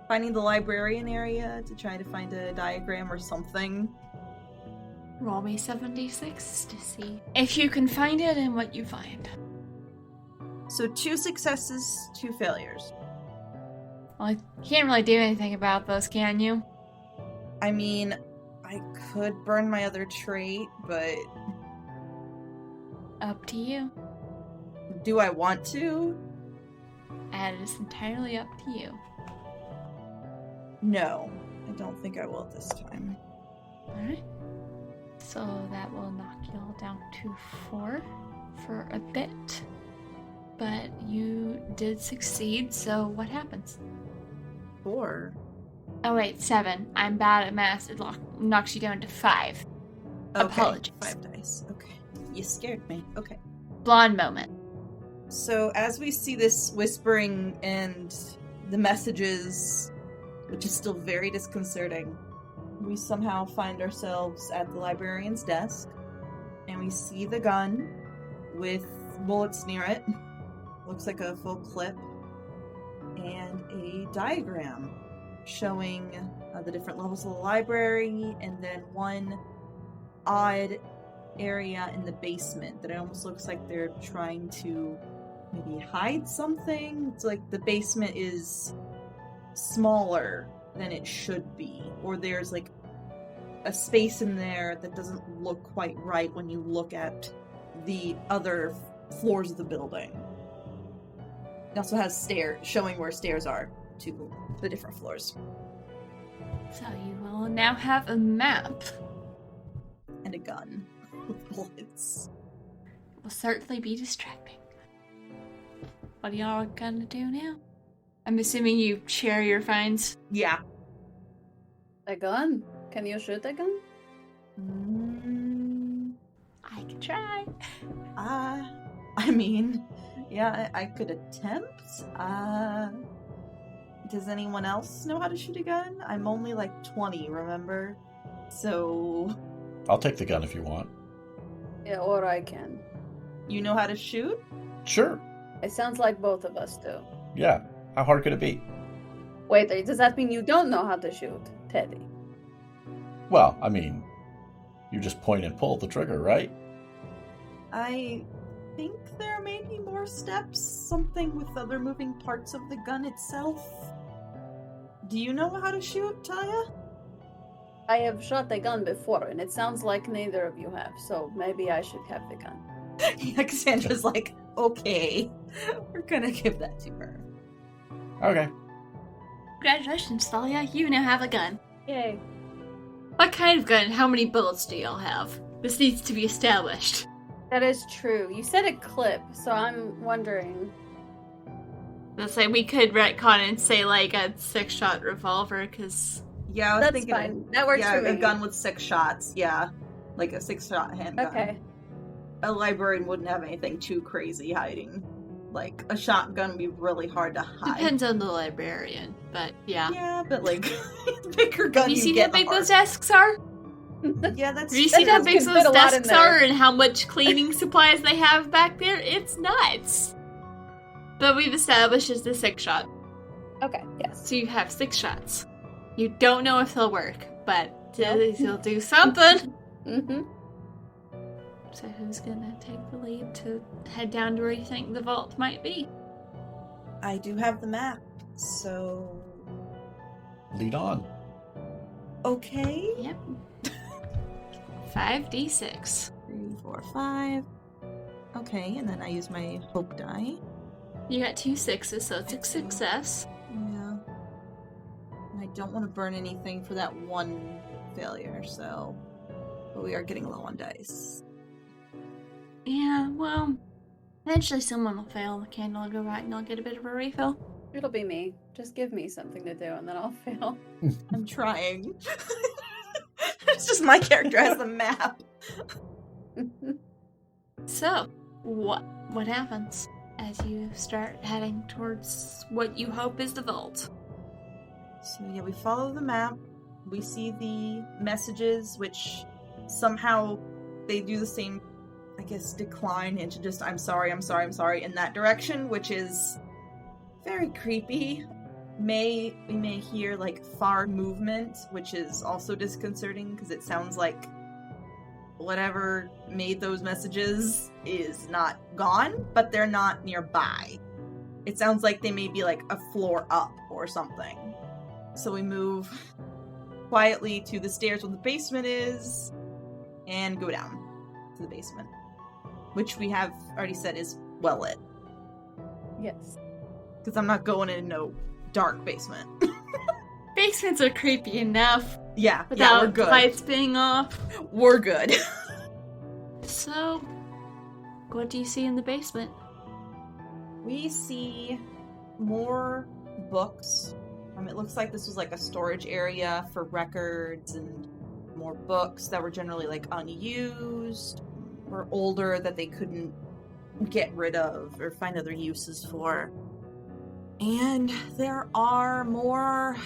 finding the librarian area to try to find a diagram or something. Roll me 76 to see if you can find it and what you find. So 2 successes, 2 failures. Well, you can't really do anything about those, can you? I mean, I could burn my other trait, but Up to you. do I want to? And it is entirely up to you. No, I don't think I will this time. Alright. So that will knock you all down to 4 for a bit. But you did succeed, so what happens? 4. Oh wait, 7. I'm bad at math. It knocks you down to 5. Okay, Apologies. 5 dice. Okay. You scared me. Okay. Blonde moment. So as we see this whispering and the messages, which is still very disconcerting, we somehow find ourselves at the librarian's desk, and we see the gun with bullets near it. Looks like a full clip, and a diagram showing the different levels of the library, and then one odd area in the basement that it almost looks like they're trying to maybe hide something. It's like the basement is smaller than it should be, or there's like a space in there that doesn't look quite right when you look at the other floors of the building. It also has stairs showing where stairs are to the different floors. So you will now have a map. And a gun with bullets. It will certainly be distracting. What are y'all gonna do now? I'm assuming you share your finds. Yeah. A gun? Can you shoot a gun? I can try. I mean, yeah, I could attempt. Does anyone else know how to shoot a gun? I'm only like 20, remember? So... I'll take the gun if you want. Yeah, or I can. You know how to shoot? Sure. It sounds like both of us do. Yeah. How hard could it be? Wait, does that mean you don't know how to shoot, Teddy? Well, I mean, you just point and pull the trigger, right? I think there may be more steps, something with other moving parts of the gun itself. Do you know how to shoot, Taya? I have shot a gun before, and it sounds like neither of you have, so maybe I should have the gun. Yeah, Cassandra's like, okay, we're gonna give that to her. Okay. Congratulations, Thalia. You now have a gun. Yay. What kind of gun? How many bullets do y'all have? This needs to be established. That is true. You said a clip, so I'm wondering. Let's say we could retcon and say like a 6-shot revolver, because Yeah, I was That's thinking fine. That works yeah, for me. a gun with 6 shots, yeah. Like a 6-shot handgun. Okay. A librarian wouldn't have anything too crazy hiding. Like, a shotgun would be really hard to hide. depends on the librarian. But yeah. Yeah, but like, the bigger gun Have you seen get, how big the those harder. desks are? Yeah, that's Have you That seen how does big fit those a lot in desks there. are and how much cleaning supplies they have back there? It's nuts. But we've established it's the 6-shot. Okay, yes. So you have 6 shots. You don't know if they'll work, but Nope. they'll do something. Mm-hmm. So who's gonna take the lead to head down to where you think the vault might be? I do have the map, so... Lead on. Okay. Yep. 5d6. 3, 4, 5. Okay, and then I use my hope die. You got 2 6s, so it's a success. Yeah. And I don't want to burn anything for that one failure, so... But we are getting low on dice. Yeah, well, eventually someone will fail, the candle will go right, and I'll get a bit of a refill. It'll be me. Just give me something to do, and then I'll fail. I'm trying. It's just my character has the map. So, what happens as you start heading towards what you hope is the vault? So yeah, we follow the map. We see the messages, which somehow they do the same, I guess, decline into just I'm sorry in that direction, which is very creepy. We may hear like far movement, which is also disconcerting because it sounds like whatever made those messages is not gone, but they're not nearby. It sounds like they may be like a floor up or something. So we move quietly to the stairs where the basement is and go down to the basement, which we have already said is well lit. Yes. Because I'm not going in no dark basement. Basements are creepy enough. Yeah, we're Without good. lights being off. We're good. So, what do you see in the basement? We see more books. It looks like this was like a storage area for records and more books that were generally like unused or older that they couldn't get rid of or find other uses for. And there are more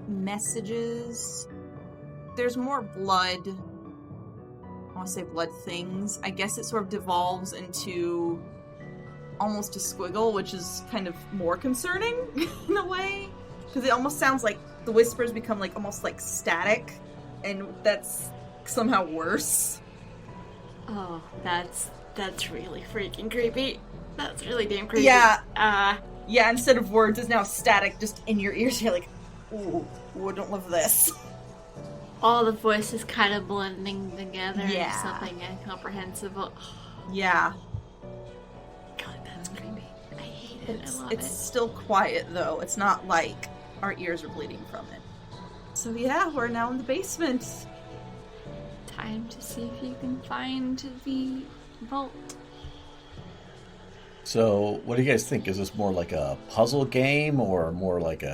messages. There's more blood. I want to say blood things. I guess it sort of devolves into almost a squiggle, which is kind of more concerning in a way. Because it almost sounds like the whispers become like almost like static, and that's somehow worse. Oh, that's really freaking creepy. That's really damn creepy. Yeah. Yeah, instead of words, it's now static just in your ears. You're like, ooh, don't love this. All the voices kind of blending together Yeah. into something incomprehensible. Yeah. God, that's creepy. I hate it. I love It's it. still quiet, though. It's not like our ears are bleeding from it. So yeah, we're now in the basement. Time to see if you can find the vault. So, what do you guys think? Is this more like a puzzle game or more like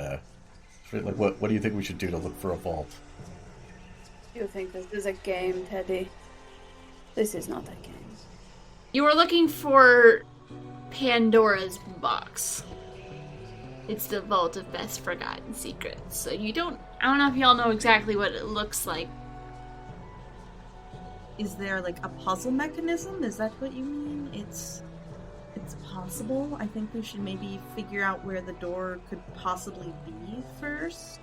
what do you think we should do to look for a vault? You think this is a game, Teddy? This is not a game. You are looking for Pandora's box. It's the vault of best forgotten secrets. So I don't know if y'all know exactly what it looks like. Is there like a puzzle mechanism? Is that what you mean? It's possible. I think we should maybe figure out where the door could possibly be first.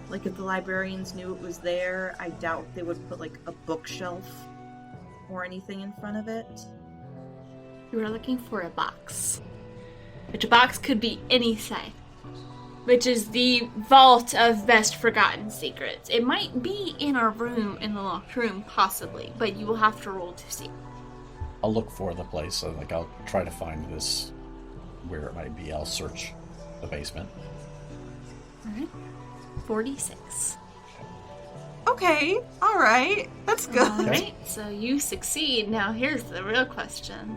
Like if the librarians knew it was there, I doubt they would put like a bookshelf or anything in front of it. You are looking for a box. Which a box could be any size. Which is the vault of best forgotten secrets. It might be in our room, in the locked room, possibly, but you will have to roll to see. I'll look for the place. So, I'll try to find this where it might be. I'll search the basement. Alright. 46. Okay, alright. That's good. Alright, so you succeed. Now here's the real question.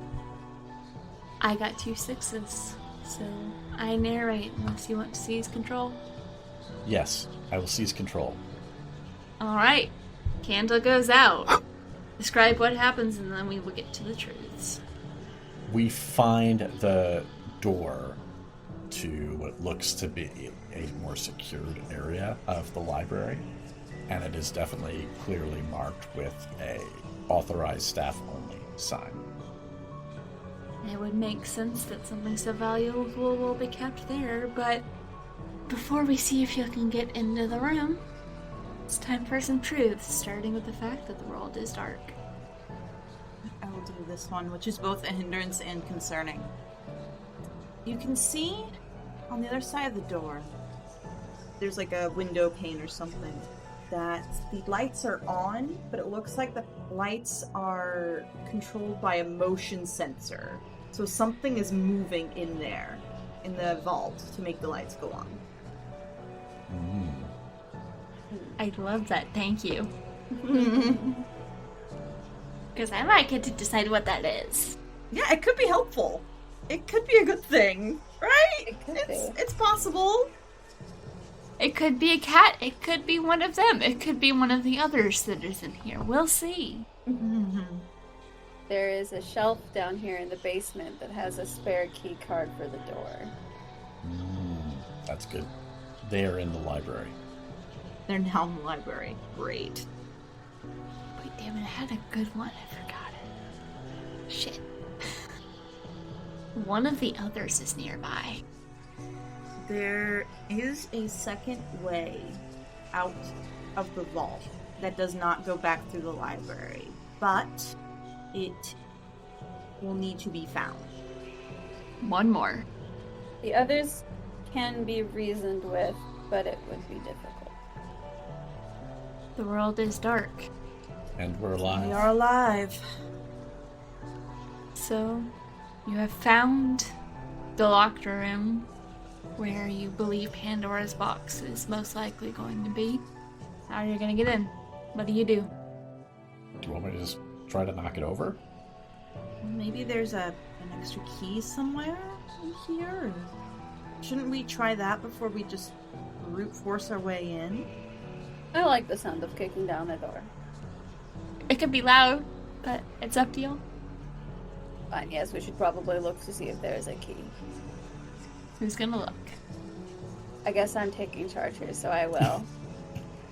I got 2 6s, so I narrate unless you want to seize control. Yes, I will seize control. Alright, candle goes out. Describe what happens and then we will get to the truths. We find the door to what looks to be a more secured area of the library, and it is definitely clearly marked with a authorized staff only sign. It would make sense that something so valuable will be kept there, but before we see if you can get into the room, it's time for some truths, starting with the fact that the world is dark. I will do this one, which is both a hindrance and concerning. You can see on the other side of the door, there's like a window pane or something, that the lights are on, but it looks like the lights are controlled by a motion sensor. So something is moving in there, in the vault, to make the lights go on. I love that, thank you. Because I might get to decide what that is. Yeah, it could be helpful. It could be a good thing, right? It could be. It's possible. It could be a cat, it could be one of them, it could be one of the others that is in here. We'll see. There is a shelf down here in the basement that has a spare key card for the door. That's good. They are in the library. They're now in the library. Great. Wait, damn it, I had a good one, I forgot it. Shit. One of the others is nearby. There is a second way out of the vault that does not go back through the library, but it will need to be found. One more. The others can be reasoned with, but it would be difficult. The world is dark. And we're alive. We are alive. So, you have found the locked room where you believe Pandora's box is most likely going to be. How are you gonna get in? What do you do? Do you want me to just try to knock it over? Maybe there's an extra key somewhere in here? Shouldn't we try that before we just brute force our way in? I like the sound of kicking down the door. It could be loud, but it's up to you. Fine, yes, we should probably look to see if there's a key. Who's gonna look? I guess I'm taking charge here, so I will.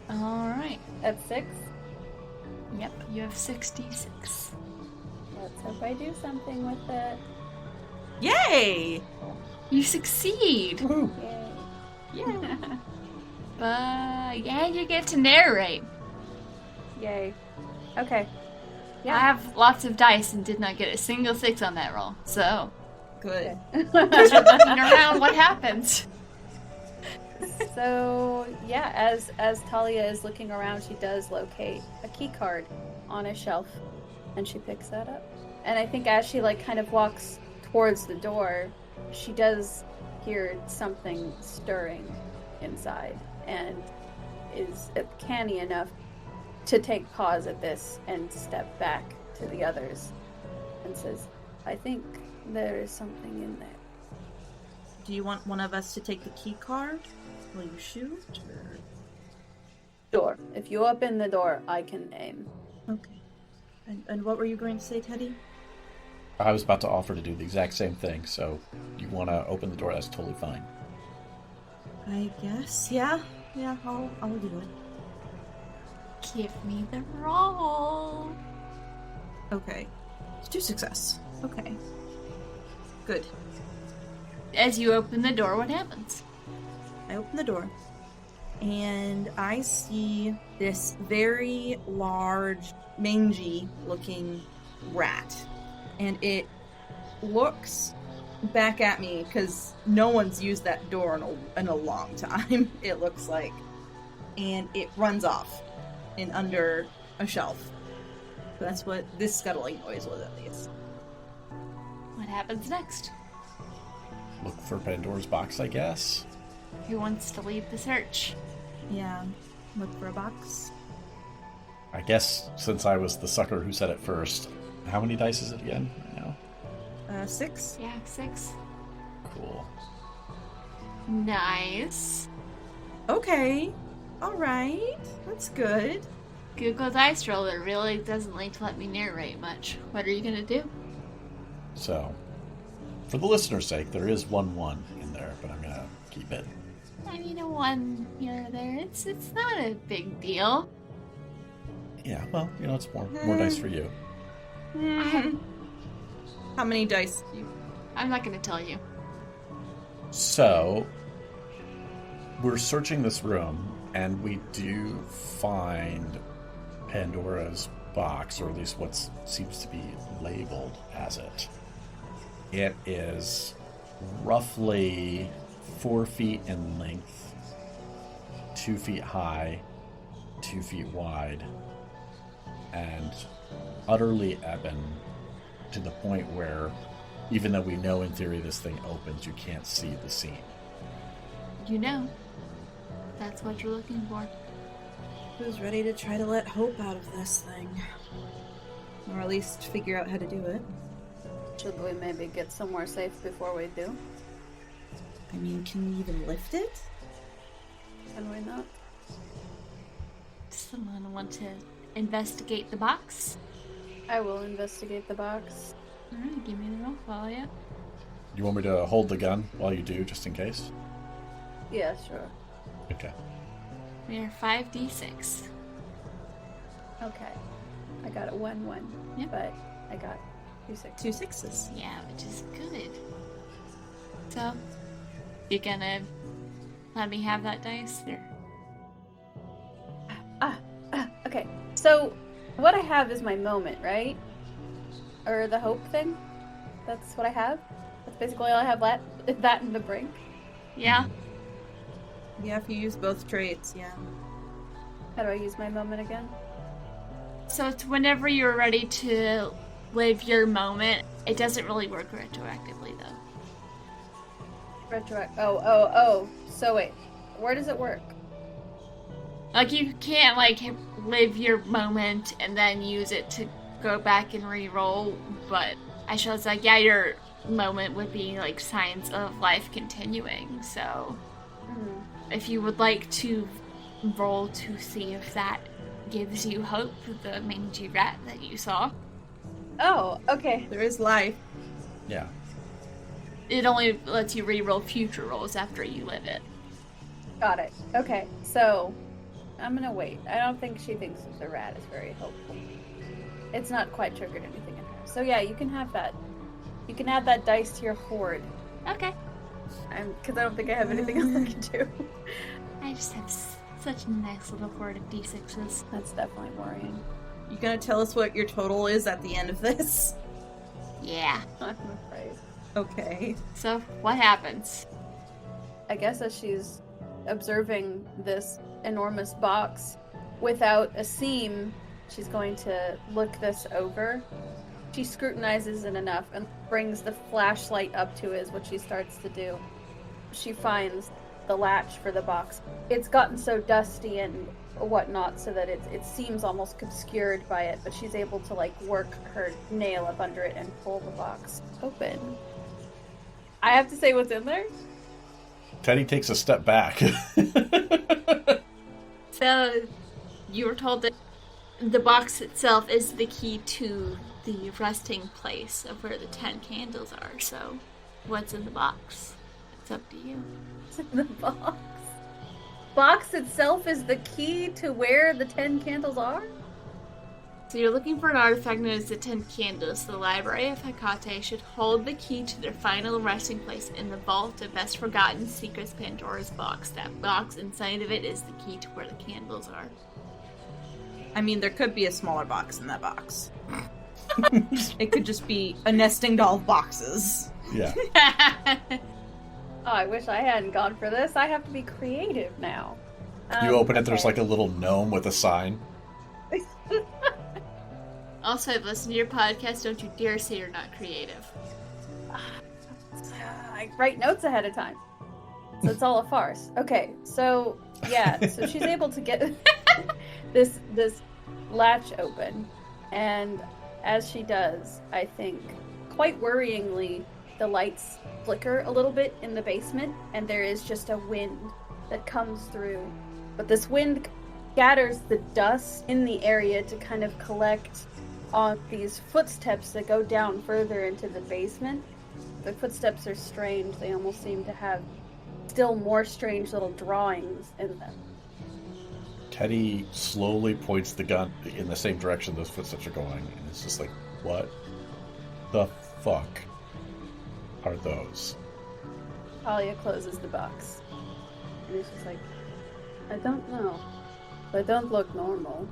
Alright. At 6? Yep, you have 66. Let's hope I do something with it. Yay! You succeed! Woohoo! Yay. Yay! But yeah, you get to narrate. Yay. Okay. I have lots of dice and did not get a single 6 on that roll. So, Good. as you're looking around, what happens? So yeah, as Talia is looking around, she does locate a key card on a shelf, and she picks that up. And I think as she like kind of walks towards the door, she does hear something stirring inside, and is canny enough to take pause at this and step back to the others, and says, "I think there is something in there." Do you want one of us to take the key card? Will you shoot? Or... Door. If you open the door, I can aim. Okay. And what were you going to say, Teddy? I was about to offer to do the exact same thing, so you want to open the door, that's totally fine. I guess, yeah. Yeah, I'll do it. Give me the roll. Okay. 2 success. Okay. Good. As you open the door, what happens? I open the door, and I see this very large, mangy-looking rat. And it looks back at me, because no one's used that door in a long time, it looks like. And it runs off in under a shelf. So that's what this scuttling noise was, at least. What happens next? Look for Pandora's box, I guess. Who wants to lead the search? Yeah. Look for a box. I guess since I was the sucker who said it first, how many dice is it again right now? 6. Yeah, 6. Cool. Nice. Okay. Alright. That's good. Google Dice Roller really doesn't like to let me narrate much. What are you gonna do? So, for the listener's sake, there is 1-1 in there, but I'm gonna keep it. I mean, a 1 here or there, it's not a big deal. Yeah, well, it's more dice for you. How many dice do you... I'm not gonna tell you. So, we're searching this room, and we do find Pandora's box, or at least what seems to be labeled as it. It is roughly 4 feet in length, 2 feet high, 2 feet wide, and utterly ebon to the point where, even though we know in theory this thing opens, you can't see the seam. You know. That's what you're looking for. Who's ready to try to let hope out of this thing? Or at least figure out how to do it. Should we maybe get somewhere safe before we do? I mean, can we even lift it? Can we not? Does someone want to investigate the box? I will investigate the box. Alright, give me the roll while you. You want me to hold the gun while you do, just in case? Yeah, sure. Okay. We are 5d6. Okay. I got a 1-1. Yep. But I got 2 6. 2 6s. Yeah, which is good. So, you gonna let me have that dice? Or... Okay. So, what I have is my moment, right? Or the hope thing? That's what I have? That's basically all I have left? That and the brink? Yeah. Yeah, if you use both traits, yeah. How do I use my moment again? So it's whenever you're ready to live your moment. It doesn't really work retroactively, though. Oh. So wait. Where does it work? Like, you can't, like, live your moment and then use it to go back and re-roll, but I was like, yeah, your moment would be, like, signs of life continuing, so if you would like to roll to see if that gives you hope, the mangy rat that you saw. Oh, okay. There is life. Yeah. It only lets you re-roll future rolls after you live it. Got it. Okay, so I'm gonna wait. I don't think she thinks that the rat is very hopeful. It's not quite triggered anything in her. So yeah, you can have that. You can add that dice to your hoard. Okay. Because I don't think I have anything else I can do. I just have such a nice little hoard of d6s. That's definitely worrying. You gonna tell us what your total is at the end of this? Yeah. I'm afraid. Okay. So, what happens? I guess as she's observing this enormous box without a seam, she's going to look this over. She scrutinizes it enough and brings the flashlight up to it, is what she starts to do. She finds the latch for the box. It's gotten so dusty and whatnot so that it seems almost obscured by it, but she's able to like work her nail up under it and pull the box open. I have to say what's in there? Teddy takes a step back. So, you were told that the box itself is the key to the resting place of where the 10 candles are, so what's in the box? It's up to you. What's in the box? Box itself is the key to where the 10 candles are? So you're looking for an artifact known as the 10 Candles. The Library of Hecate should hold the key to their final resting place in the Vault of Best Forgotten Secrets Pandora's Box. That box inside of it is the key to where the candles are. I mean, there could be a smaller box in that box. It could just be a nesting doll of boxes. Yeah. Oh, I wish I hadn't gone for this. I have to be creative now. You open it, there's okay. like a little gnome with a sign. Also, I've listened to your podcast. Don't you dare say you're not creative. I write notes ahead of time. So it's all a farce. Okay, so yeah, so she's able to get this latch open, and as she does, I think, quite worryingly, the lights flicker a little bit in the basement, and there is just a wind that comes through. But this wind scatters the dust in the area to kind of collect on these footsteps that go down further into the basement. The footsteps are strange. They almost seem to have still more strange little drawings in them. Teddy slowly points the gun in the same direction those footsteps are going, and it's just like, what the fuck are those? Talia closes the box. And it's just like, I don't know. They don't look normal.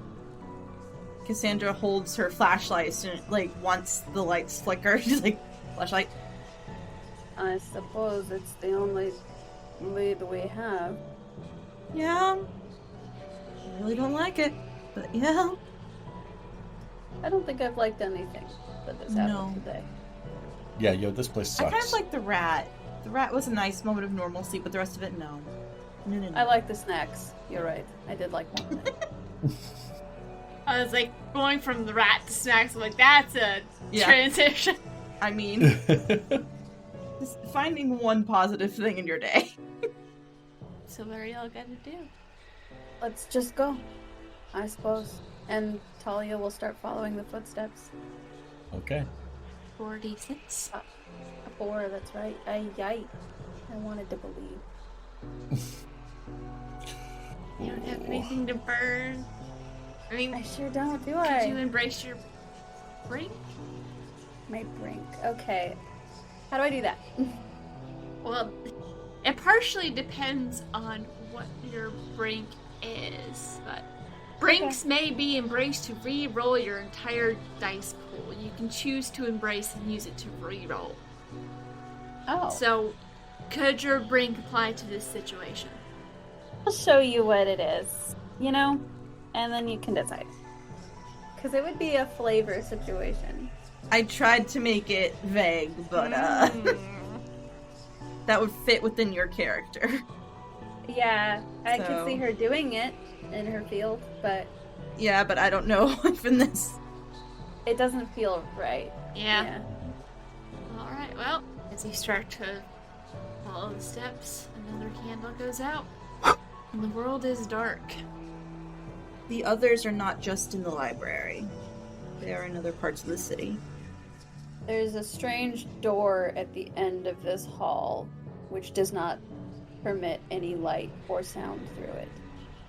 Cassandra holds her flashlight and, like, once the lights flicker, she's like, flashlight. I suppose it's the only lead we have. Yeah. I really don't like it, but yeah. I don't think I've liked anything that has happened No. today. Yeah, yo, this place I sucks. kind of like the rat. The rat was a nice moment of normalcy, but the rest of it, no. No. I like the snacks. You're right. I did like one of them. I was like, going from the rat to snacks, I'm like, that's a Yeah. transition. I mean, just finding one positive thing in your day. So what are y'all gonna do? Let's just go, I suppose. And Talia will start following the footsteps. Okay. 4d6. A 4, that's right. Ay, I wanted to believe. You don't have anything to burn. I mean, I sure don't, do could I? you embrace your brink? My brink. Okay. How do I do that? Well, it partially depends on what your brink is, but brinks may be embraced to re-roll your entire dice pool. You can choose to embrace and use it to re-roll. Oh. So, could your brink apply to this situation? I'll show you what it is, you know? And then you can decide. Because it would be a flavor situation. I tried to make it vague, but that would fit within your character. Yeah, I could So- see her doing it in her field, but Yeah, but I don't know if in this. it doesn't feel right. Yeah. Alright, well, as you start to follow the steps, another candle goes out. And the world is dark. The others are not just in the library. They are in other parts of the city. There's a strange door at the end of this hall, which does not permit any light or sound through it.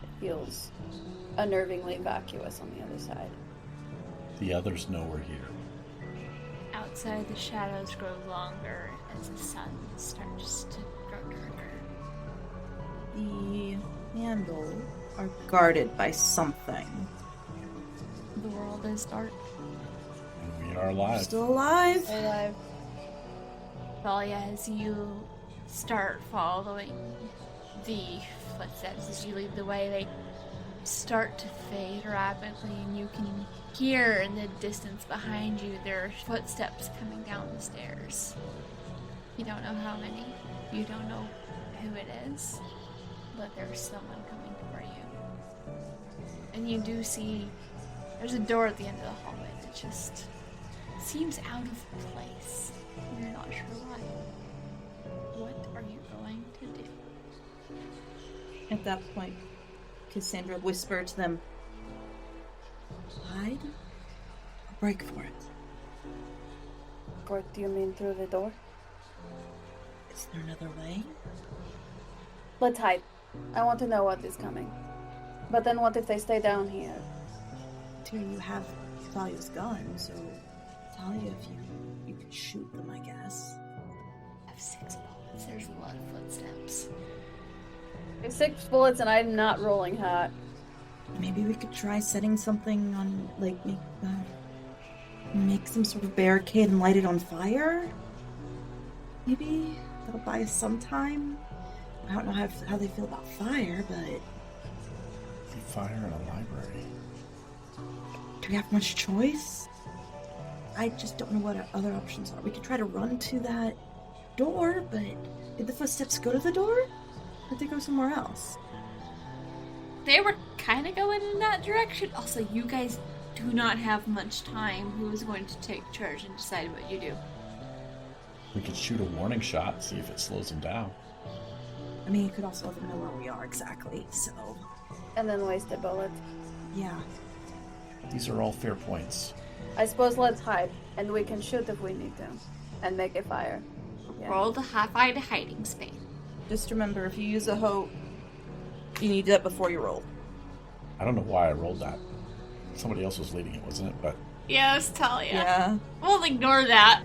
It feels unnervingly vacuous on the other side. The others know we're here. Outside, the shadows grow longer as the sun starts to grow darker. The handle are guarded by something. The world is dark. And we are alive. Still alive? Alive. Thalia, as you start following the footsteps as you lead the way, they start to fade rapidly, and you can hear in the distance behind you there are footsteps coming down the stairs. You don't know how many, you don't know who it is, but there's someone coming for you. And you do see there's a door at the end of the hallway that just seems out of place. You're not sure why. What are you going to do? At that point, Cassandra whispered to them, hide or break for it. What do you mean through the door? Is there another way? Let's hide. I want to know what is coming. But then what if they stay down here? Tyr, you have Thalia's gun, so Thalia, if you could shoot them, I guess. I have 6 bullets. There's a lot of footsteps. There's 6 bullets and I'm not rolling hot. Maybe we could try setting something on, like, make some sort of barricade and light it on fire? Maybe that'll buy us some time. I don't know how they feel about fire, but Fire in a library. do we have much choice? I just don't know what our other options are. We could try to run to that door, but did the footsteps go to the door? Or did they go somewhere else? They were kind of going in that direction. Also, you guys do not have much time. Who is going to take charge and decide what you do? We could shoot a warning shot, see if it slows them down. I mean, you could also let them know where we are exactly, so And then waste a bullet. yeah. These are all fair points. I suppose let's hide, and we can shoot if we need to. And make a fire. Yeah. Roll to find a hiding space. Just remember, if you use a hope, you need that before you roll. I don't know why I rolled that. Somebody else was leading it, wasn't it? But Yes, Talia. Yeah. We'll ignore that.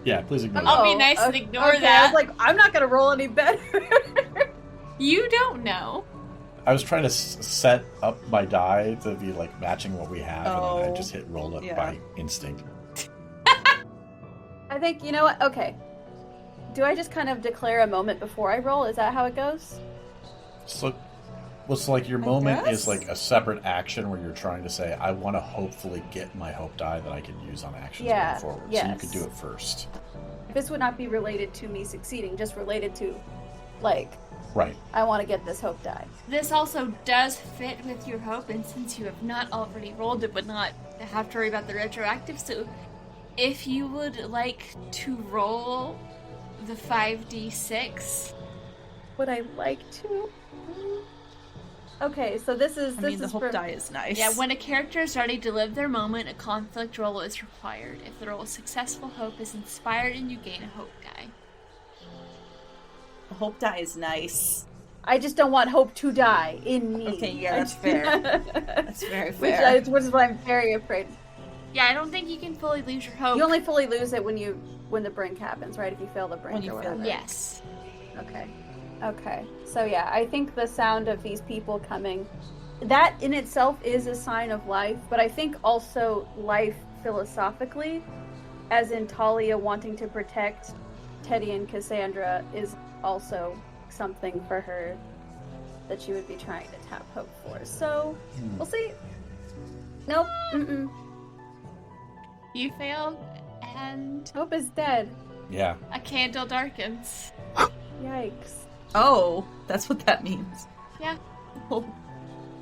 yeah, please ignore I'll that. be nice and ignore okay, that. I was like, I'm not gonna roll any better. You don't know. I was trying to set up my die to be like matching what we have, and then I Oh, just hit roll up yeah. by instinct. I think, you know what? Okay. Do I just kind of declare a moment before I roll? Is that how it goes? So, what's like your I moment guess. is like a separate action where you're trying to say, I want to hopefully get my hope die that I can use on actions Yeah, going forward. So you could yes. do it first. This would not be related to me succeeding, just related to, like, Right. I want to get this hope die. This also does fit with your hope, and since you have not already rolled, it would not have to worry about the retroactive. So, if you would like to roll the 5d6, Would I like to? Okay, so this is I this mean, the is hope for, die is nice. yeah, when a character is ready to live their moment, a conflict roll is required. If the roll is successful, hope is inspired, and you gain a hope die. The hope die is nice. I just don't want hope to die in me. Okay, yeah, that's fair. That's very fair. Which is what I'm very afraid. Yeah, I don't think you can fully lose your hope. You only fully lose it when the brink happens, right? If you fail the brink When you or fail, whatever. Yes. Okay. Okay. So yeah, I think the sound of these people coming, that in itself is a sign of life, but I think also life philosophically, as in Talia wanting to protect Teddy and Cassandra, is also something for her that she would be trying to tap hope for. So we'll see. Nope. Mm-mm. You failed, and Hope is dead. Yeah. a candle darkens. Yikes. Oh, that's what that means. Yeah. Oh.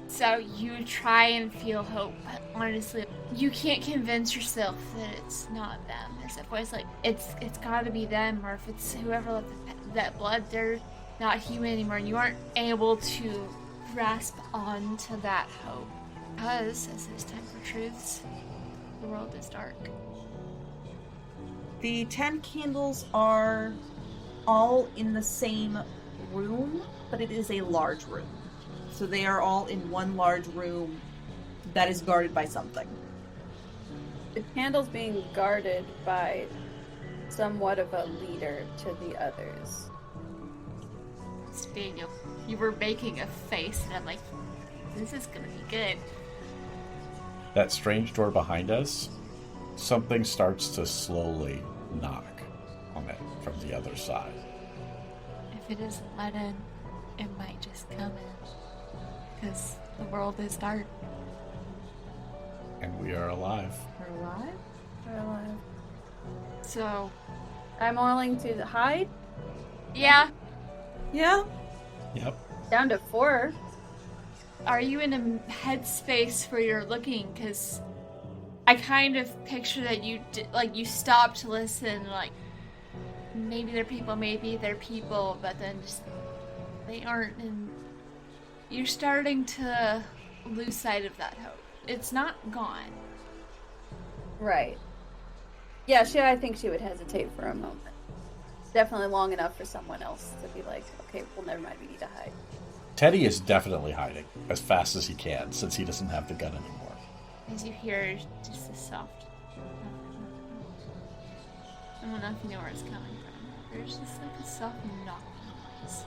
So you try and feel hope, but honestly, you can't convince yourself that it's not them. There's a voice like, it's gotta be them, or if it's whoever let that blood, they're not human anymore, and you aren't able to grasp onto that hope. Because, as it's time for truths, the world is dark. The 10 candles are all in the same room, but it is a large room. So they are all in one large room that is guarded by something. The candle's being guarded by somewhat of a leader to the others. It's Daniel. You were making a face, and I'm like, this is gonna be good. That strange door behind us, something starts to slowly knock on it from the other side. If it isn't let in, it might just come in. Because the world is dark. And we are alive. We're alive? We're alive. So, I'm willing to hide yeah. Yeah. Yep. down to 4. Are you in a headspace where you're looking? Because I kind of picture that you you stopped to listen, like, maybe they're people, but then just, they aren't, and you're starting to lose sight of that hope. It's not gone. Right. Yeah, I think she would hesitate for a moment. Definitely long enough for someone else to be like, okay, well, never mind, we need to hide. Teddy is definitely hiding as fast as he can since he doesn't have the gun anymore. As you hear just a soft, I don't know if you know where it's coming from. There's just like a soft knocking noise.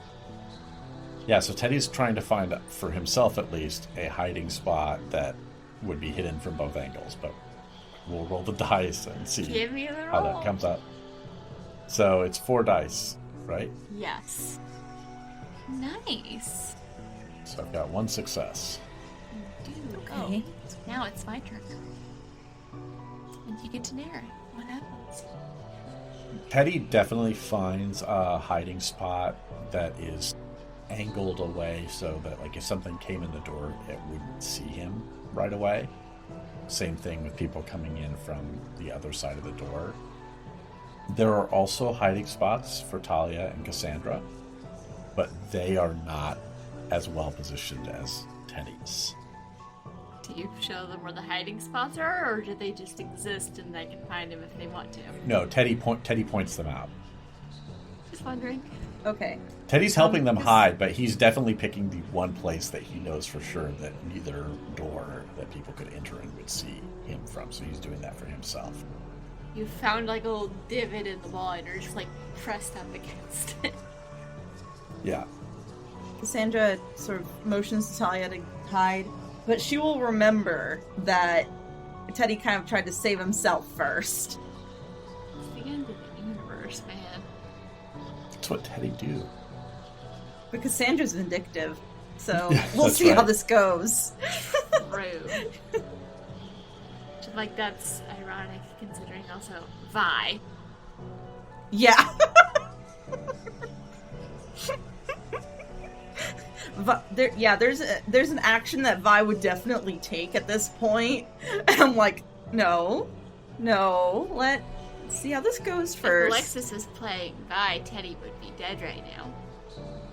Yeah, so Teddy's trying to find, for himself at least, a hiding spot that would be hidden from both angles, but we'll roll the dice and see Give me the how roll. that comes out. So it's 4 dice, right? Yes. Nice. So I've got 1 success. Dude, Okay. now it's my turn. And you get to narrate what happens. Teddy definitely finds a hiding spot that is angled away so that, like, if something came in the door, it wouldn't see him right away. Same thing with people coming in from the other side of the door. There are also hiding spots for Talia and Cassandra, but they are not as well positioned as Teddy's. Do you show them where the hiding spots are, or do they just exist and they can find them if they want to? No, Teddy points them out. Just wondering. Okay. Teddy's helping them Yes. hide, but he's definitely picking the one place that he knows for sure that neither door that people could enter and would see him from, so he's doing that for himself. You found like a little divot in the wall and you're just like pressed up against it. Yeah. Cassandra sort of motions to Talia to hide, but she will remember that Teddy kind of tried to save himself first. It's the end of the universe, man. That's what Teddy do. But Cassandra's vindictive, so Yeah, we'll that's see how right. this goes. Rude. Like, that's ironic considering also Vi. Yeah. There's an action that Vi would definitely take at this point. And I'm like, no, let's see how this goes If first. Alexis is playing Vi, Teddy would be dead right now.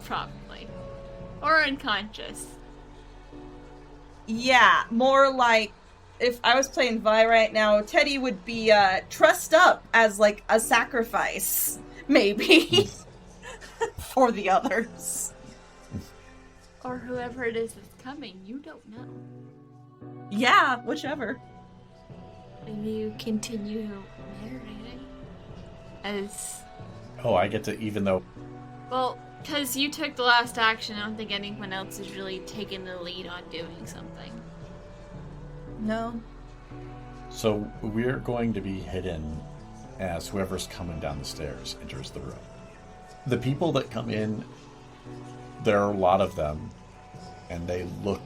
Probably. Or unconscious. Yeah, more like if I was playing Vi right now, Teddy would be trussed up as like a sacrifice, maybe, for the others. Or whoever it is that's coming, you don't know. Yeah, whichever. And you continue narrating as... Oh, I get to, even though... Well, because you took the last action, I don't think anyone else has really taken the lead on doing something. No. So we're going to be hidden as whoever's coming down the stairs enters the room. The people that come in, there are a lot of them, and they look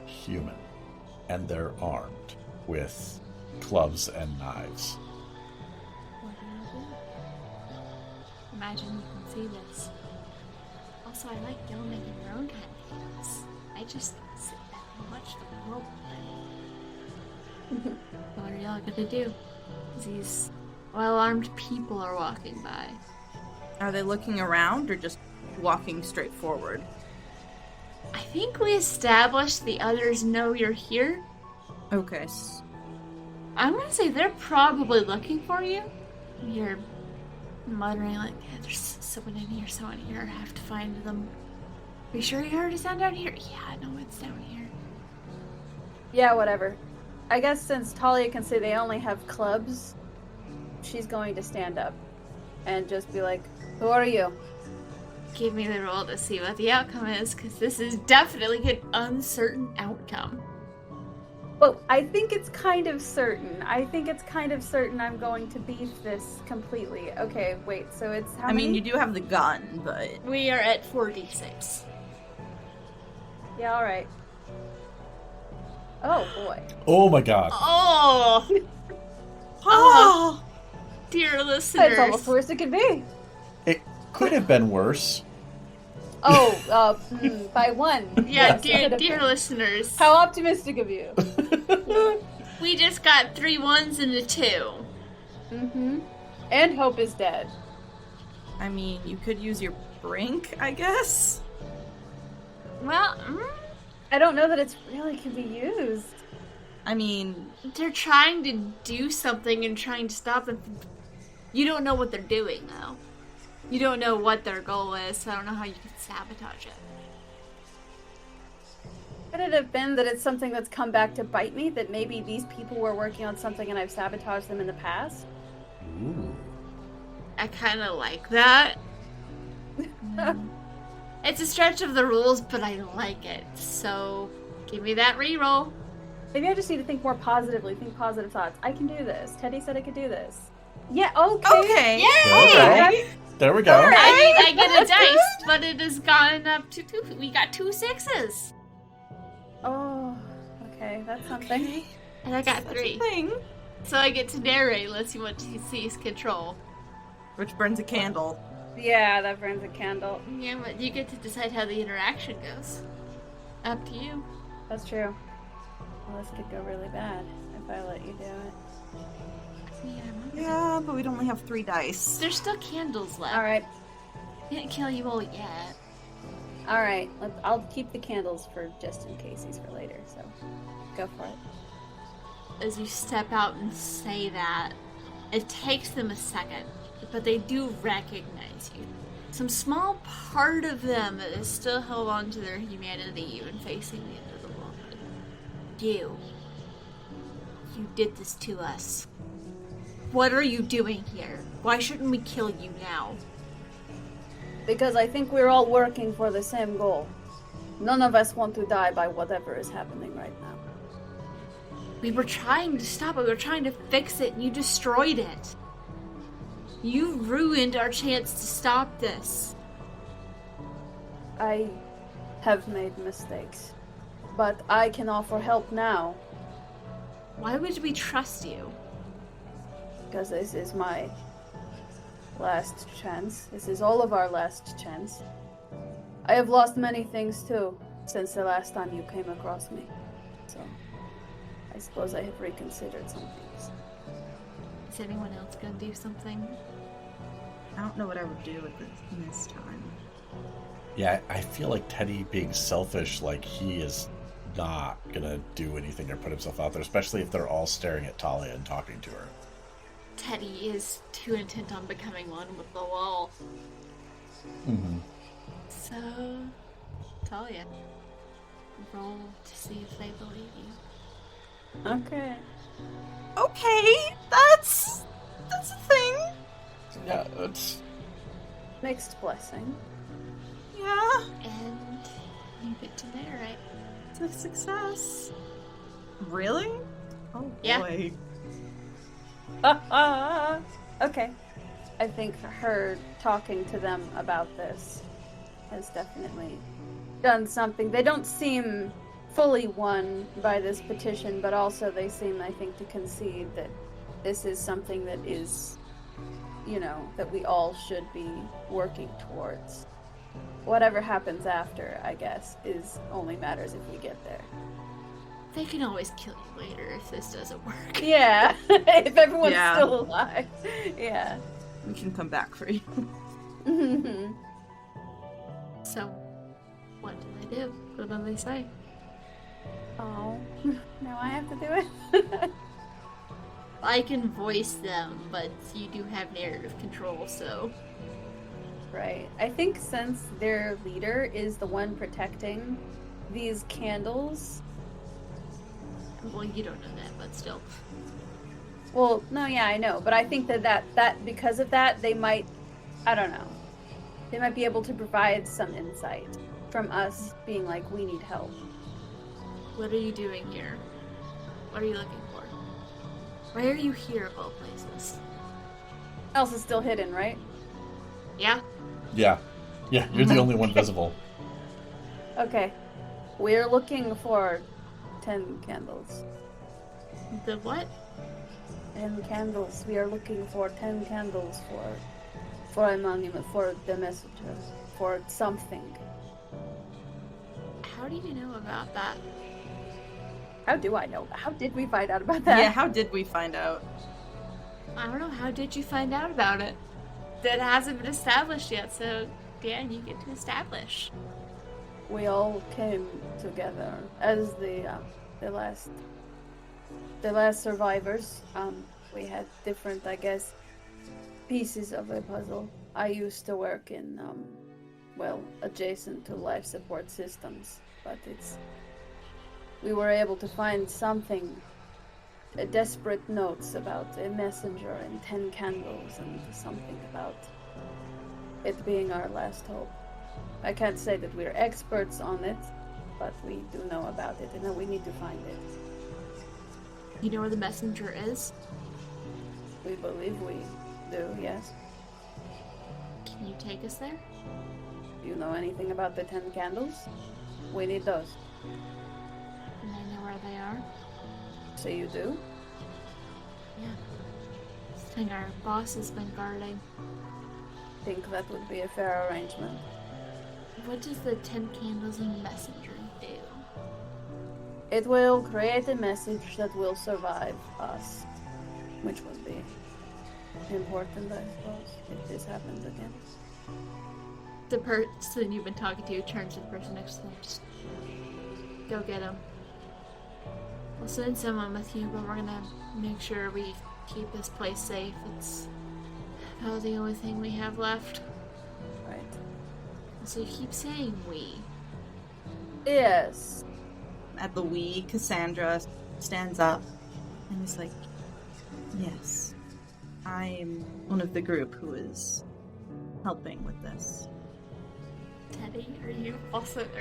human. And they're armed with clubs and knives. What do you do? Imagine you can see this. All Also, I like y'all making your own kind of chaos. I just sit back and watch the world burn. What are y'all gonna do? These well-armed people are walking by. Are they looking around or just walking straight forward? I think we established the others know you're here. Okay. I'm gonna say they're probably looking for you. You're muttering like, yeah, there's someone in here, I have to find them. Are you sure you heard a sound down here? Yeah, no, it's down here. Yeah, whatever. I guess since Talia can say they only have clubs, she's going to stand up and just be like, who are you? Give me the roll to see what the outcome is, because this is definitely an uncertain outcome. Well, I think it's kind of certain. I'm going to beat this completely. Okay, wait, so it's how many? I mean, you do have the gun, but... We are at 4d6. Yeah, alright. Oh, boy. Oh my god. Oh! Oh! Dear It's listeners. almost worse it could be. It could have been worse. Oh, by one. Yeah, Yes, it could have dear been. listeners. How optimistic of you. We just got 3 1s and a 2. Mm-hmm. And Hope is dead. I mean, you could use your brink, I guess? Well, I don't know that it's really can be used. I mean, they're trying to do something and trying to stop them. You don't know what they're doing, though. You don't know what their goal is, so I don't know how you can sabotage it. Could it have been that it's something that's come back to bite me? That maybe these people were working on something and I've sabotaged them in the past? Ooh. I kind of like that. It's a stretch of the rules, but I like it. So, give me that reroll. Maybe I just need to think more positively, think positive thoughts. I can do this. Teddy said I could do this. Yeah, okay. okay. Yeah! Okay. There we go. Alright. I mean, I get a dice, but it has gone up to 2. We got 2 6s. Oh, okay, that's something. Okay. And I got That's 3. a thing. So I get to narrate unless you want to seize control. Which burns a candle. Yeah, that burns a candle. Yeah, but you get to decide how the interaction goes. Up to you. That's true. Well, this could go really bad if I let you do it. Yeah, but we'd only have 3 dice. There's still candles left. Alright, Can't kill you all yet. alright. I'll keep the candles for just in case for later, so go for it. As you step out and say that, it takes them a second, but they do recognize you. Some small part of them that is still held on to their humanity even facing the end of the world. You did this to us. What are you doing here? Why shouldn't we kill you now? Because I think we're all working for the same goal. None of us want to die by whatever is happening right now. We were trying to stop it, we were trying to fix it, and you destroyed it. You ruined our chance to stop this. I have made mistakes, but I can offer help now, Why would we trust you? because this is my last chance. This is all of our last chance. I have lost many things too, since the last time you came across me. So, I suppose I have reconsidered some things. Is anyone else gonna do something? I don't know what I would do with this in this time. Yeah, I feel like Teddy being selfish, like he is not gonna do anything or put himself out there, especially if they're all staring at Talia and talking to her. Teddy is too intent on becoming one with the wall. Mm-hmm. So, Talia, roll to see if they believe you. Okay. Okay, that's a thing. Yeah, it's Mixed blessing. Yeah, And you get to narrate. it's a success. Really? Oh Yeah. boy. Okay. I think her talking to them about this has definitely done something. They don't seem fully won by this petition, but also they seem, I think, to concede that this is something that is, that we all should be working towards. whatever happens after, I guess, is only matters if we get there. They can always kill you later if this doesn't work. Yeah, if everyone's Yeah. still alive. Yeah. We can come back for you. So, what do they do? What do they say? Oh, now I have to do it? I can voice them, but you do have narrative control, so... Right. I think since their leader is the one protecting these candles. Well, you don't know that, but still. Well, no, yeah, I know, but I think that because of that, they might, I don't know, they might be able to provide some insight from us being like, we need help. What are you doing here? What are you looking for? Why are you here of all places? Elsa's still hidden, right? Yeah? Yeah. Yeah, you're the only one visible. Okay. We're looking for 10 candles. The what? 10 candles. We are looking for 10 candles for a monument, for the messenger, for something. How do you know about that? How do I know? How did we find out about that? Yeah, how did we find out? I don't know, how did you find out about it? That hasn't been established yet, so Dan, you get to establish. We all came together as the last survivors. We had different, I guess, pieces of a puzzle. I used to work in, adjacent to life support systems, but we were able to find something, desperate notes about a messenger and 10 candles and something about it being our last hope. I can't say that we're experts on it, but we do know about it and that we need to find it. You know where the messenger is? We believe we do, yes. Can you take us there? Do you know anything about the 10 candles? We need those. And I know where they are? So you do? Yeah. This thing our boss has been guarding. Think that would be a fair arrangement. What does the 10 candles and messenger do? It will create a message that will survive us, which would be important, I suppose, if this happens again. The person you've been talking to turns to the person next to them. Just go get him. We'll send someone with you, but we're gonna make sure we keep this place safe. It's about the only thing we have left. Right. So you keep saying we. Yes. At the we, Cassandra stands up and is like, yes, I'm one of the group who is helping with this. Teddy, are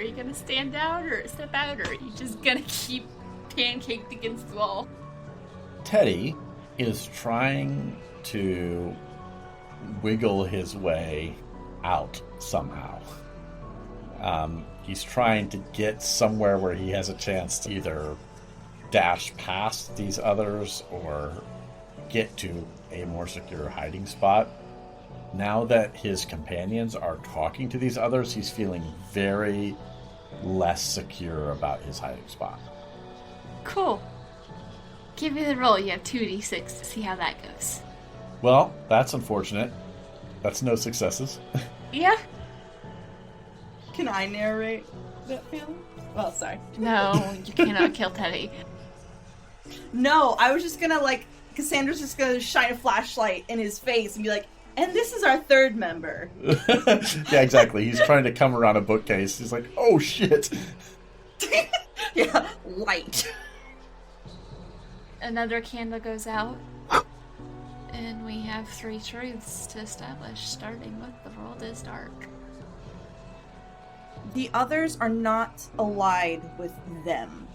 you gonna stand down or step out, or are you just gonna keep pancaked against the wall? Teddy is trying to wiggle his way out somehow. He's trying to get somewhere where he has a chance to either dash past these others or get to a more secure hiding spot. Now that his companions are talking to these others, he's feeling very less secure about his hiding spot. Cool. Give me the roll. You have 2d6 to see how that goes. Well, that's unfortunate. That's no successes. Yeah? Can I narrate that feeling? Well, sorry. No, you cannot kill Teddy. No, I was just gonna, Cassandra's just gonna shine a flashlight in his face and be like, and this is our third member. Yeah, exactly. He's trying to come around a bookcase. He's like, oh shit. Yeah, light. Another candle goes out. And we have 3 truths to establish, starting with the world is dark. The others are not allied with them.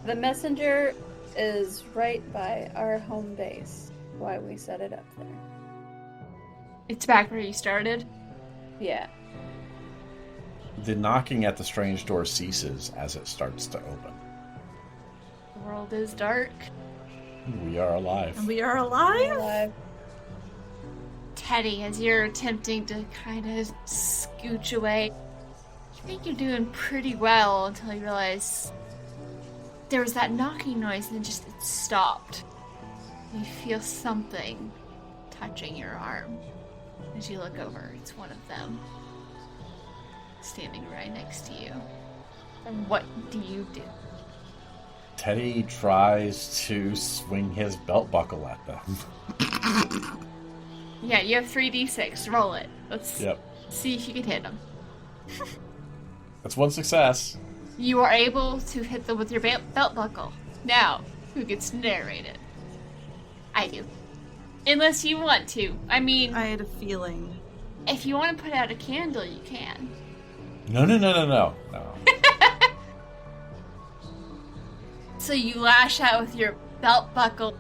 The messenger is right by our home base. Why we set it up there. It's back where you started. Yeah. The knocking at the strange door ceases as it starts to open. The world is dark. We are alive. And we are alive? Alive. Teddy, as you're attempting to kind of scooch away, you think you're doing pretty well until you realize there was that knocking noise and it stopped. You feel something touching your arm. As you look over, it's one of them standing right next to you. And what do you do? Teddy tries to swing his belt buckle at them. Yeah, you have 3d6. Roll it. Let's Yep. see if you can hit them. That's one success. You are able to hit them with your belt buckle. Now, who gets to narrate it? I do. Unless you want to. I mean, I had a feeling. if you want to put out a candle, you can. No. So you lash out with your belt buckle.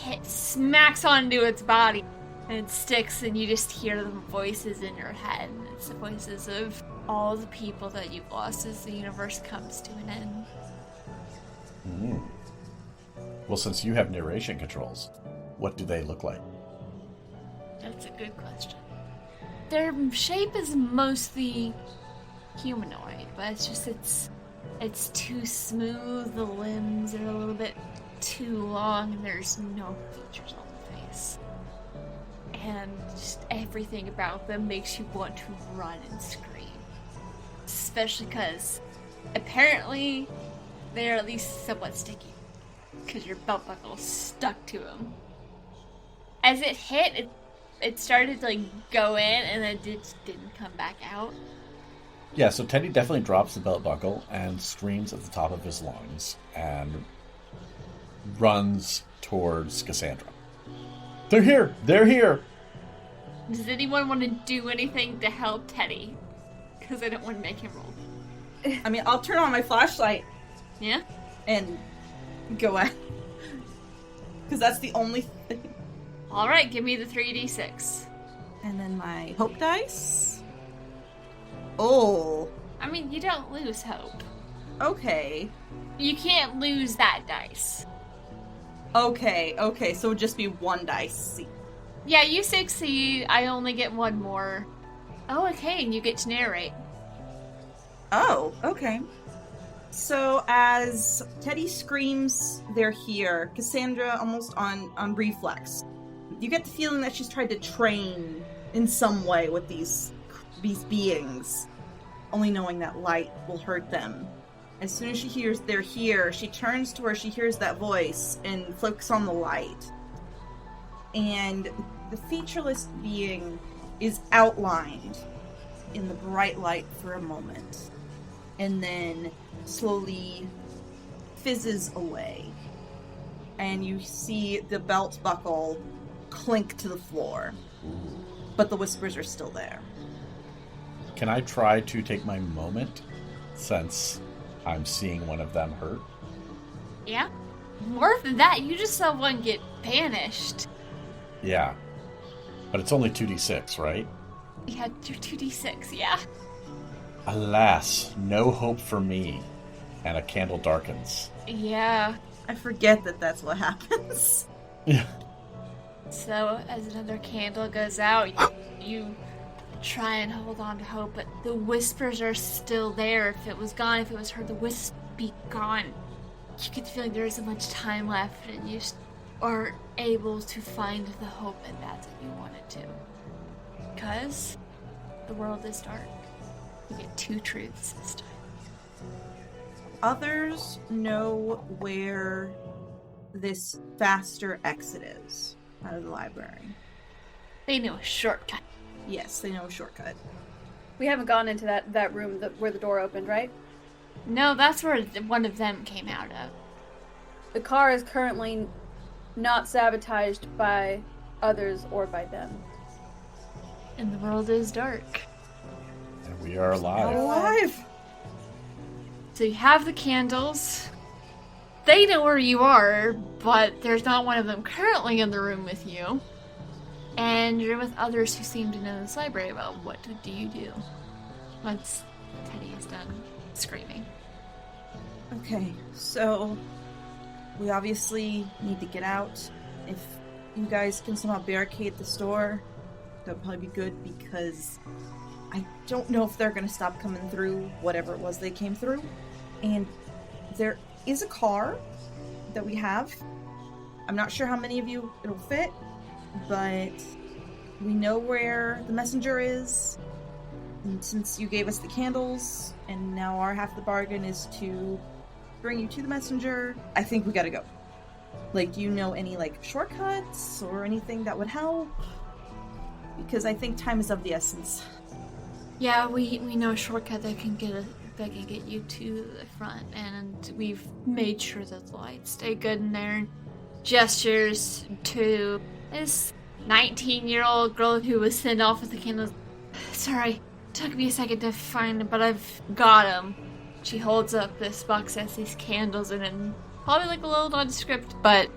It smacks onto its body. And it sticks, and you just hear the voices in your head. It's the voices of all the people that you've lost as the universe comes to an end. Mm. Well, since you have narration controls, what do they look like? That's a good question. Their shape is mostly humanoid, but it's too smooth. The limbs are a little bit too long, and there's no features on the face. And just everything about them makes you want to run and scream. Especially because apparently they're at least somewhat sticky. Because your belt buckle stuck to them. As it hit, it started to go in and then it didn't come back out. Yeah, so Teddy definitely drops the belt buckle and screams at the top of his lungs and runs towards Cassandra. They're here! They're here! Does anyone want to do anything to help Teddy? Because I don't want to make him roll. I mean, I'll turn on my flashlight Yeah? and go at. Because that's the only thing. Alright, give me the 3d6. And then my hope dice. Oh, I mean, you don't lose hope. okay. You can't lose that dice. Okay, so it would just be one dice. Yeah, you succeed. I only get one more. Oh, okay, and you get to narrate. Oh, okay. So as Teddy screams, they're here, Cassandra almost on reflex. You get the feeling that she's tried to train in some way with these beings, only knowing that light will hurt them. As soon as she hears they're here, she turns to where she hears that voice and flicks on the light. And the featureless being is outlined in the bright light for a moment, and then slowly fizzes away. And you see the belt buckle clink to the floor. But the whispers are still there. Can I try to take my moment since I'm seeing one of them hurt? Yeah? More than that, you just saw one get banished. Yeah. But it's only 2d6, right? You had your 2d6, yeah? Alas, no hope for me. And a candle darkens. Yeah. I forget that that's what happens. Yeah. So, as another candle goes out, you try and hold on to hope, but the whispers are still there. If it was gone, if it was heard, the wisp be gone. You get the feeling there isn't much time left, and you just aren't able to find the hope in that you wanted to. Because the world is dark. You get two truths this time. Others know where this faster exit is out of the library. They know a shortcut. Yes, they know a shortcut. We haven't gone into that room where the door opened, right? No, that's where one of them came out of. The car is currently not sabotaged by others or by them. And the world is dark. And we are alive. Alive! So you have the candles. They know where you are, but there's not one of them currently in the room with you. And you're with others who seem to know this library well. What do you do once Teddy is done screaming? Okay, so we obviously need to get out. If you guys can somehow barricade this door, shortcut would probably be good, because I don't know if they're going to stop coming through whatever it was they came through. And there is a car that we have. I'm not sure how many of you it'll fit, but we know where the messenger is. And since you gave us the candles, and now our half the bargain is to bring you to the messenger, I think we gotta go. Like, do you know any, like, shortcuts or anything that would help? Because I think time is of the essence. Yeah, we know a shortcut that can get you to the front, and we've made sure that the lights stay good in there. Gestures to this 19-year-old girl who was sent off with the candles. Sorry, took me a second to find it, but I've got them. She holds up this box that has these candles in it, and probably like a little nondescript, but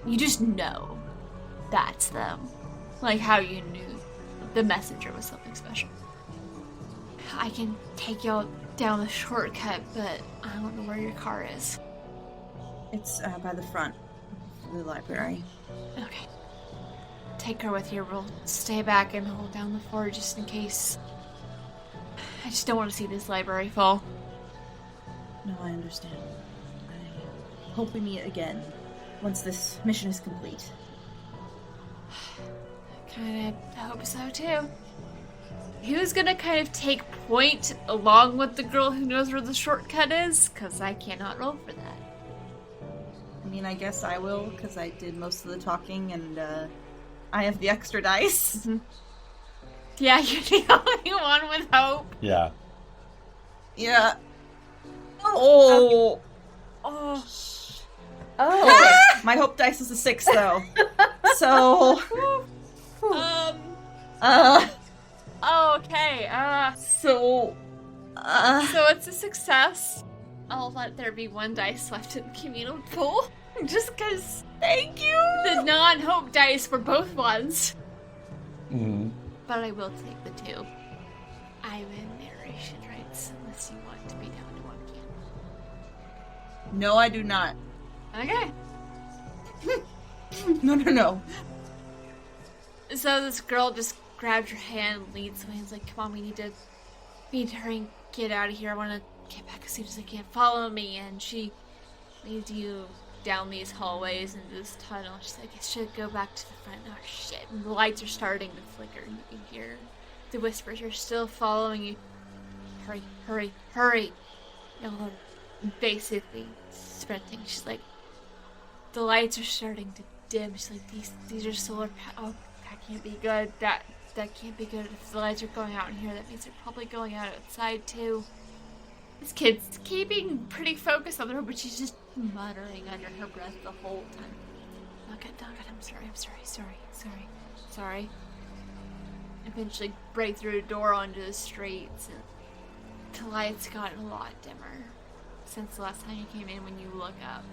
you just know that's them. Like how you knew the messenger was something special. I can take y'all down the shortcut, but I don't know where your car is. It's by the front of the library. Okay. Take her with you. We'll stay back and hold down the fort just in case. I just don't want to see this library fall. No, I understand. I hope we meet again once this mission is complete. Kinda hope so too. Who's gonna kind of take point along with the girl who knows where the shortcut is? Because I cannot roll for that. I mean, I guess I will, because I did most of the talking, and I have the extra dice. Mm-hmm. Yeah, you're the only one with hope. Yeah. Yeah. Oh! Oh. Oh. My hope dice is a 6, though. So... Okay, So it's a success. I'll let there be one dice left in the communal pool. Just because. Thank you! The non-hope dice were both ones. Mm-hmm. But I will take the 2. I'm in narration rights, unless you want to be down to 1 can. No, I do not. Okay. No. So this girl just grabs your hand and leads away and is like, come on, we need to hurry and get out of here. I want to get back as soon as I can. Follow me. And she leads you down these hallways into this tunnel. She's like, I should go back to the front. Oh, shit. And the lights are starting to flicker. And you can hear the whispers are still following you. Hurry, hurry, hurry. Y'all are basically sprinting. She's like, the lights are starting to dim. She's like, these are solar oh, that can't be good. That can't be good. If the lights are going out in here, that means they're probably going out outside too. This kid's keeping pretty focused on the road, but she's just muttering under her breath the whole time. Look at, I'm sorry. Eventually break through a door onto the streets, and the light's gotten a lot dimmer since the last time you came in. When you look up,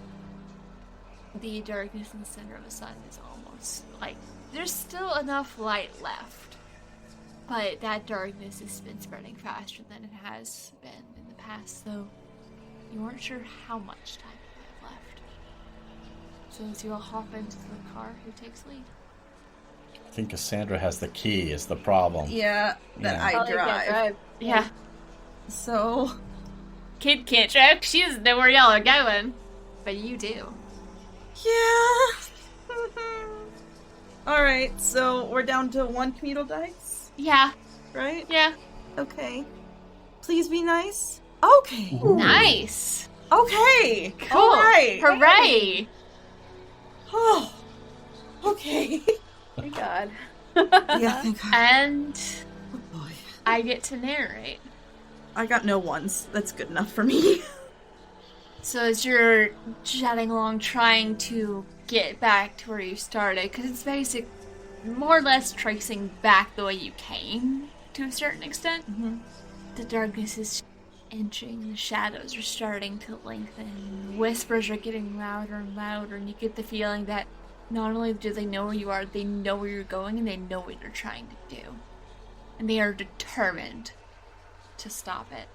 the darkness in the center of the sun is almost like there's still enough light left, but that darkness has been spreading faster than it has been in the past, so you weren't sure how much time you have left. So as you all hop into the car, who takes lead? I think Cassandra has the key is the problem. Yeah, that Yeah. I drive. Yeah. So... Kid can't drive. She doesn't know where y'all are going, but you do. Yeah. Alright, so we're down to 1 communal dice, Yeah. right? Yeah. Okay. Please be nice. Okay. Nice. Okay. Cool. Alright. Hooray. Oh. Okay. Thank God. Yeah, thank God. And Oh boy. I get to narrate. I got no ones. That's good enough for me. So as you're jetting along trying to get back to where you started, because it's more or less tracing back the way you came to a certain extent. Mm-hmm. The darkness is inching, the shadows are starting to lengthen, whispers are getting louder and louder, and you get the feeling that not only do they know where you are, they know where you're going and they know what you're trying to do. And they are determined to stop it.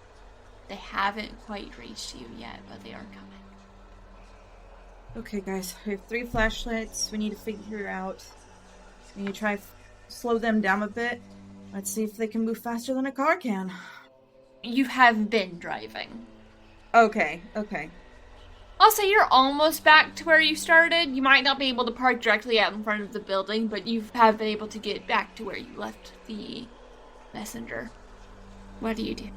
They haven't quite reached you yet, but they are coming. Okay, guys. We have 3 flashlights. We need to figure out... We need to try slow them down a bit. Let's see if they can move faster than a car can. You have been driving. Okay. Also, you're almost back to where you started. You might not be able to park directly out in front of the building, but you have been able to get back to where you left the messenger. What do you do?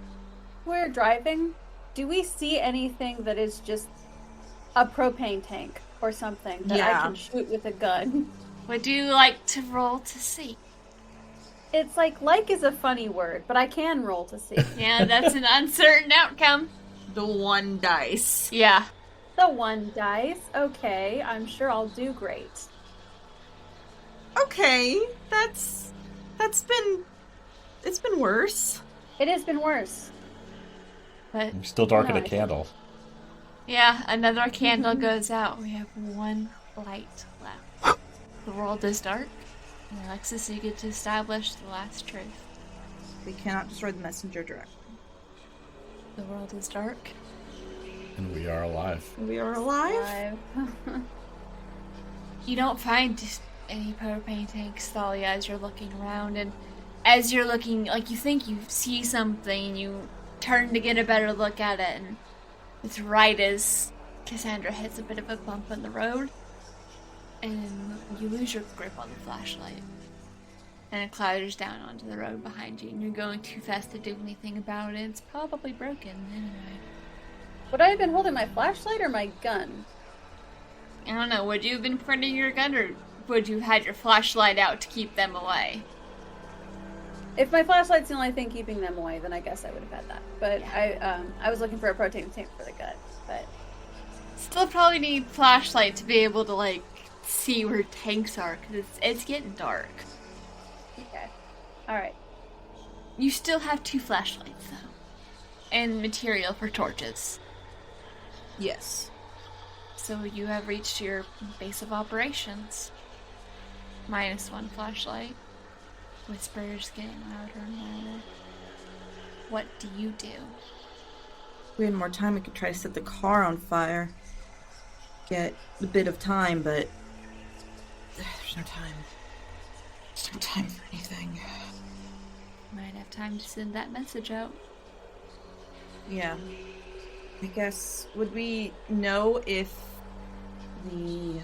We're driving. Do we see anything that is just a propane tank or something that I can shoot with a gun? Would you like to roll to see? It's like is a funny word, but I can roll to see. Yeah, that's an uncertain outcome. The 1 dice. Yeah. The 1 dice. Okay, I'm sure I'll do great. Okay, it's been worse. It has been worse. But I'm still dark in a No, candle. yeah, another candle goes out. We have 1 light left. The world is dark. And Alexis, you get to establish the last truth. We cannot destroy the messenger directly. The world is dark. And we are alive. We are alive? You don't find any propane tanks, Thalia, as you're looking around, and as you're looking, like, you think you see something, you turn to get a better look at it, and it's right as Cassandra hits a bit of a bump in the road, and you lose your grip on the flashlight, and it clatters down onto the road behind you, and you're going too fast to do anything about it. It's probably broken anyway. Would I have been holding my flashlight or my gun? I don't know, would you have been pointing your gun, or would you have had your flashlight out to keep them away? If my flashlight's the only thing keeping them away, then I guess I would have had that. But Yeah. I was looking for a propane tank for the gun. But Still probably need flashlight to be able to, like, see where tanks are, because it's getting dark. okay, all right. You still have 2 flashlights, though. And material for torches. Yes. So you have reached your base of operations. -1 flashlight. Whispers getting louder and louder. What do you do? If we had more time, we could try to set the car on fire. Get a bit of time, but there's no time. There's no time for anything. Might have time to send that message out. Yeah. I guess, would we know if the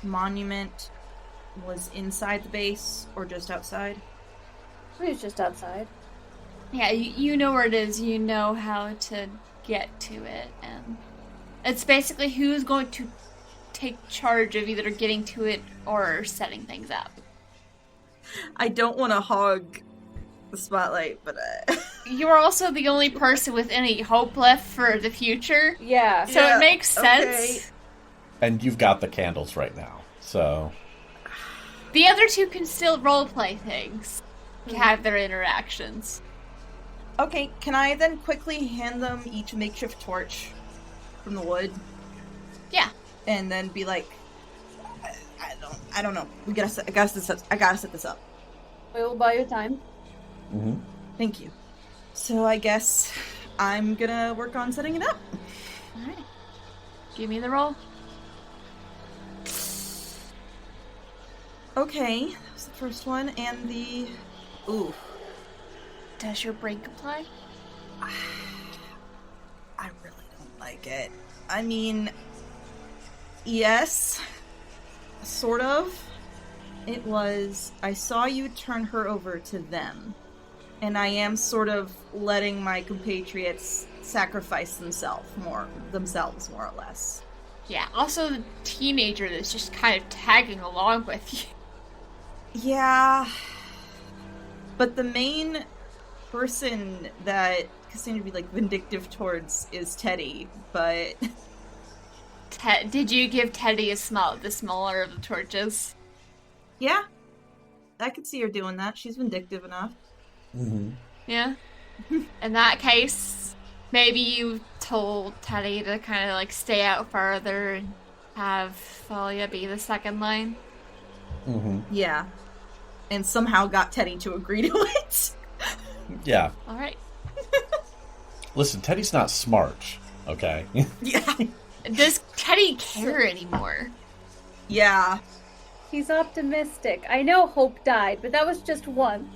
monument was inside the base or just outside? It was just outside. Yeah, you know where it is. You know how to get to it, and it's basically who's going to take charge of either getting to it or setting things up. I don't want to hog the spotlight, but You are also the only person with any hope left for the future, Yeah. so Yeah, it makes sense. okay. And you've got the candles right now, so... The other 2 can still roleplay things, have their interactions. Okay, can I then quickly hand them each a makeshift torch from the wood? Yeah. And then be like, I don't know. I gotta set this up. We will buy you time. Mm-hmm. Thank you. So I guess I'm gonna work on setting it up. Alright. Give me the roll. Okay, that's the first one, and the... Ooh. Does your break apply? I really don't like it. I mean, yes, sort of. It was, I saw you turn her over to them, and I am sort of letting my compatriots sacrifice themselves more or less. Yeah, also the teenager that's just kind of tagging along with you. Yeah, but the main person that Cassandra would be like vindictive towards is Teddy, but Did you give Teddy the smaller of the torches? yeah, I could see her doing that. She's vindictive enough. Mm-hmm. Yeah. In that case, maybe you told Teddy to kind of like stay out further and have Thalia be the second line. Mm-hmm. Yeah, and somehow got Teddy to agree to it. Yeah. All right. Listen, Teddy's not smart, okay? Yeah. Does Teddy care anymore? Yeah. He's optimistic. I know Hope died, but that was just once.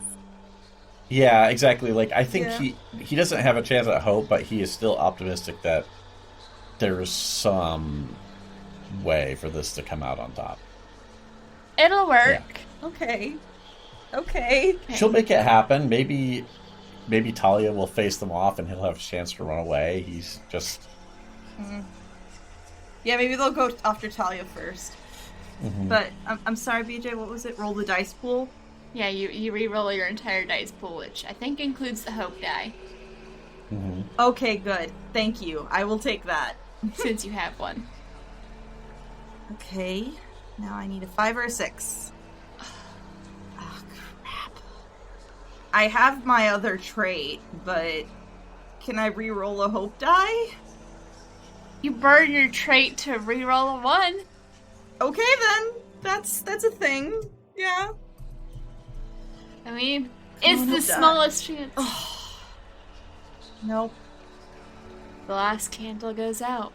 Yeah, exactly. Like, I think Yeah. he doesn't have a chance at hope, but he is still optimistic that there's some way for this to come out on top. It'll work. Okay. Okay. She'll make it happen. Maybe Talia will face them off and he'll have a chance to run away. He's just... Yeah, maybe they'll go after Talia first. Mhm. But I'm sorry, BJ. What was it? Roll the dice pool. Yeah, you re-roll your entire dice pool, which I think includes the hope die, Mhm. Okay, good. Thank you. I will take that. since you have one. Okay. Now I need a 5 or a 6. Oh, crap. I have my other trait, but can I re-roll a hope die? You burn your trait to re-roll a 1. Okay, then. That's a thing. Yeah. I mean, it's on, the hope die. smallest chance. Nope. The last candle goes out.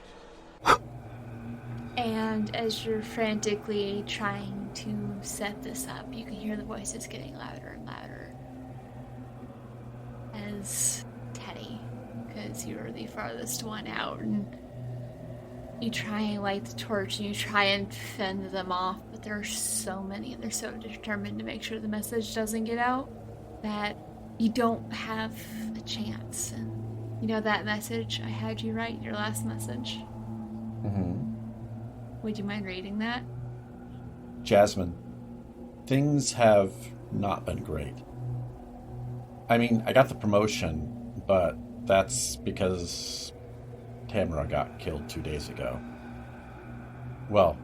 And as you're frantically trying to set this up, you can hear the voices getting louder and louder. As Teddy, because you're the farthest one out, and you try and light the torch and you try and fend them off, but there are so many and they're so determined to make sure the message doesn't get out that you don't have a chance. And you know that message I had you write, your last message? Mhm. Would you mind reading that? Jasmine, things have not been great. I mean, I got the promotion, but that's because Tamara got killed 2 days ago. Well,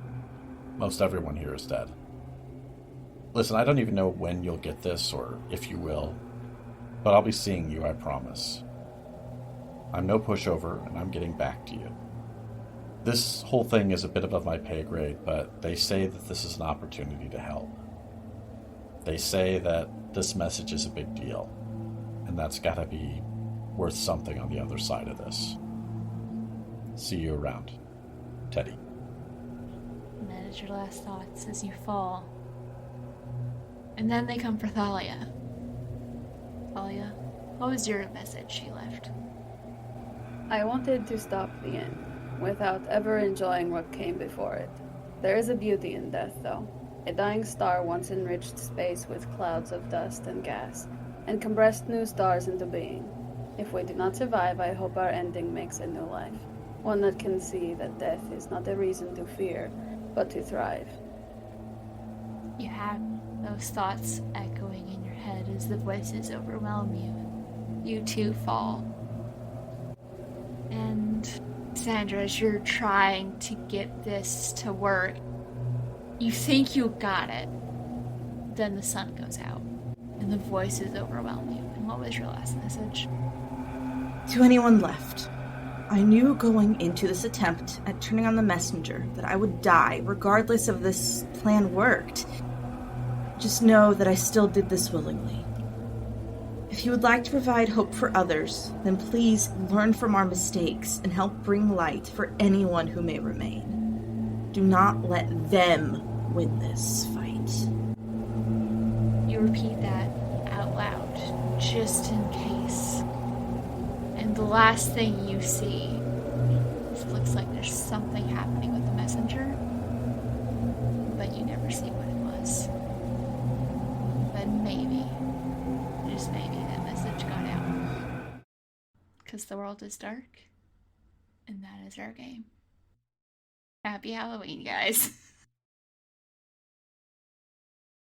most everyone here is dead. Listen, I don't even know when you'll get this, or if you will, but I'll be seeing you, I promise. I'm no pushover, and I'm getting back to you. This whole thing is a bit above my pay grade, but they say that this is an opportunity to help. They say that this message is a big deal, and that's gotta be worth something on the other side of this. See you around. Teddy. And that is your last thoughts as you fall. And then they come for Thalia. Thalia, what was your message she left? I wanted to stop the end, without ever enjoying what came before it. There is a beauty in death, though. A dying star once enriched space with clouds of dust and gas, and compressed new stars into being. If we do not survive, I hope our ending makes a new life. One that can see that death is not a reason to fear, but to thrive. You have those thoughts echoing in your head as the voices overwhelm you. You too fall. And Sandra, as you're trying to get this to work, you think you got it. Then the sun goes out, and the voices overwhelm you. And what was your last message? To anyone left, I knew going into this attempt at turning on the messenger that I would die regardless if this plan worked. Just know that I still did this willingly. If you would like to provide hope for others, then please learn from our mistakes and help bring light for anyone who may remain. Do not let them win this fight. You repeat that out loud, just in case. And the last thing you see is it looks like there's something happening with the messenger, but you never see what it was. But maybe, just maybe, that message got out. Because the world is dark, and that is our game. Happy Halloween, guys.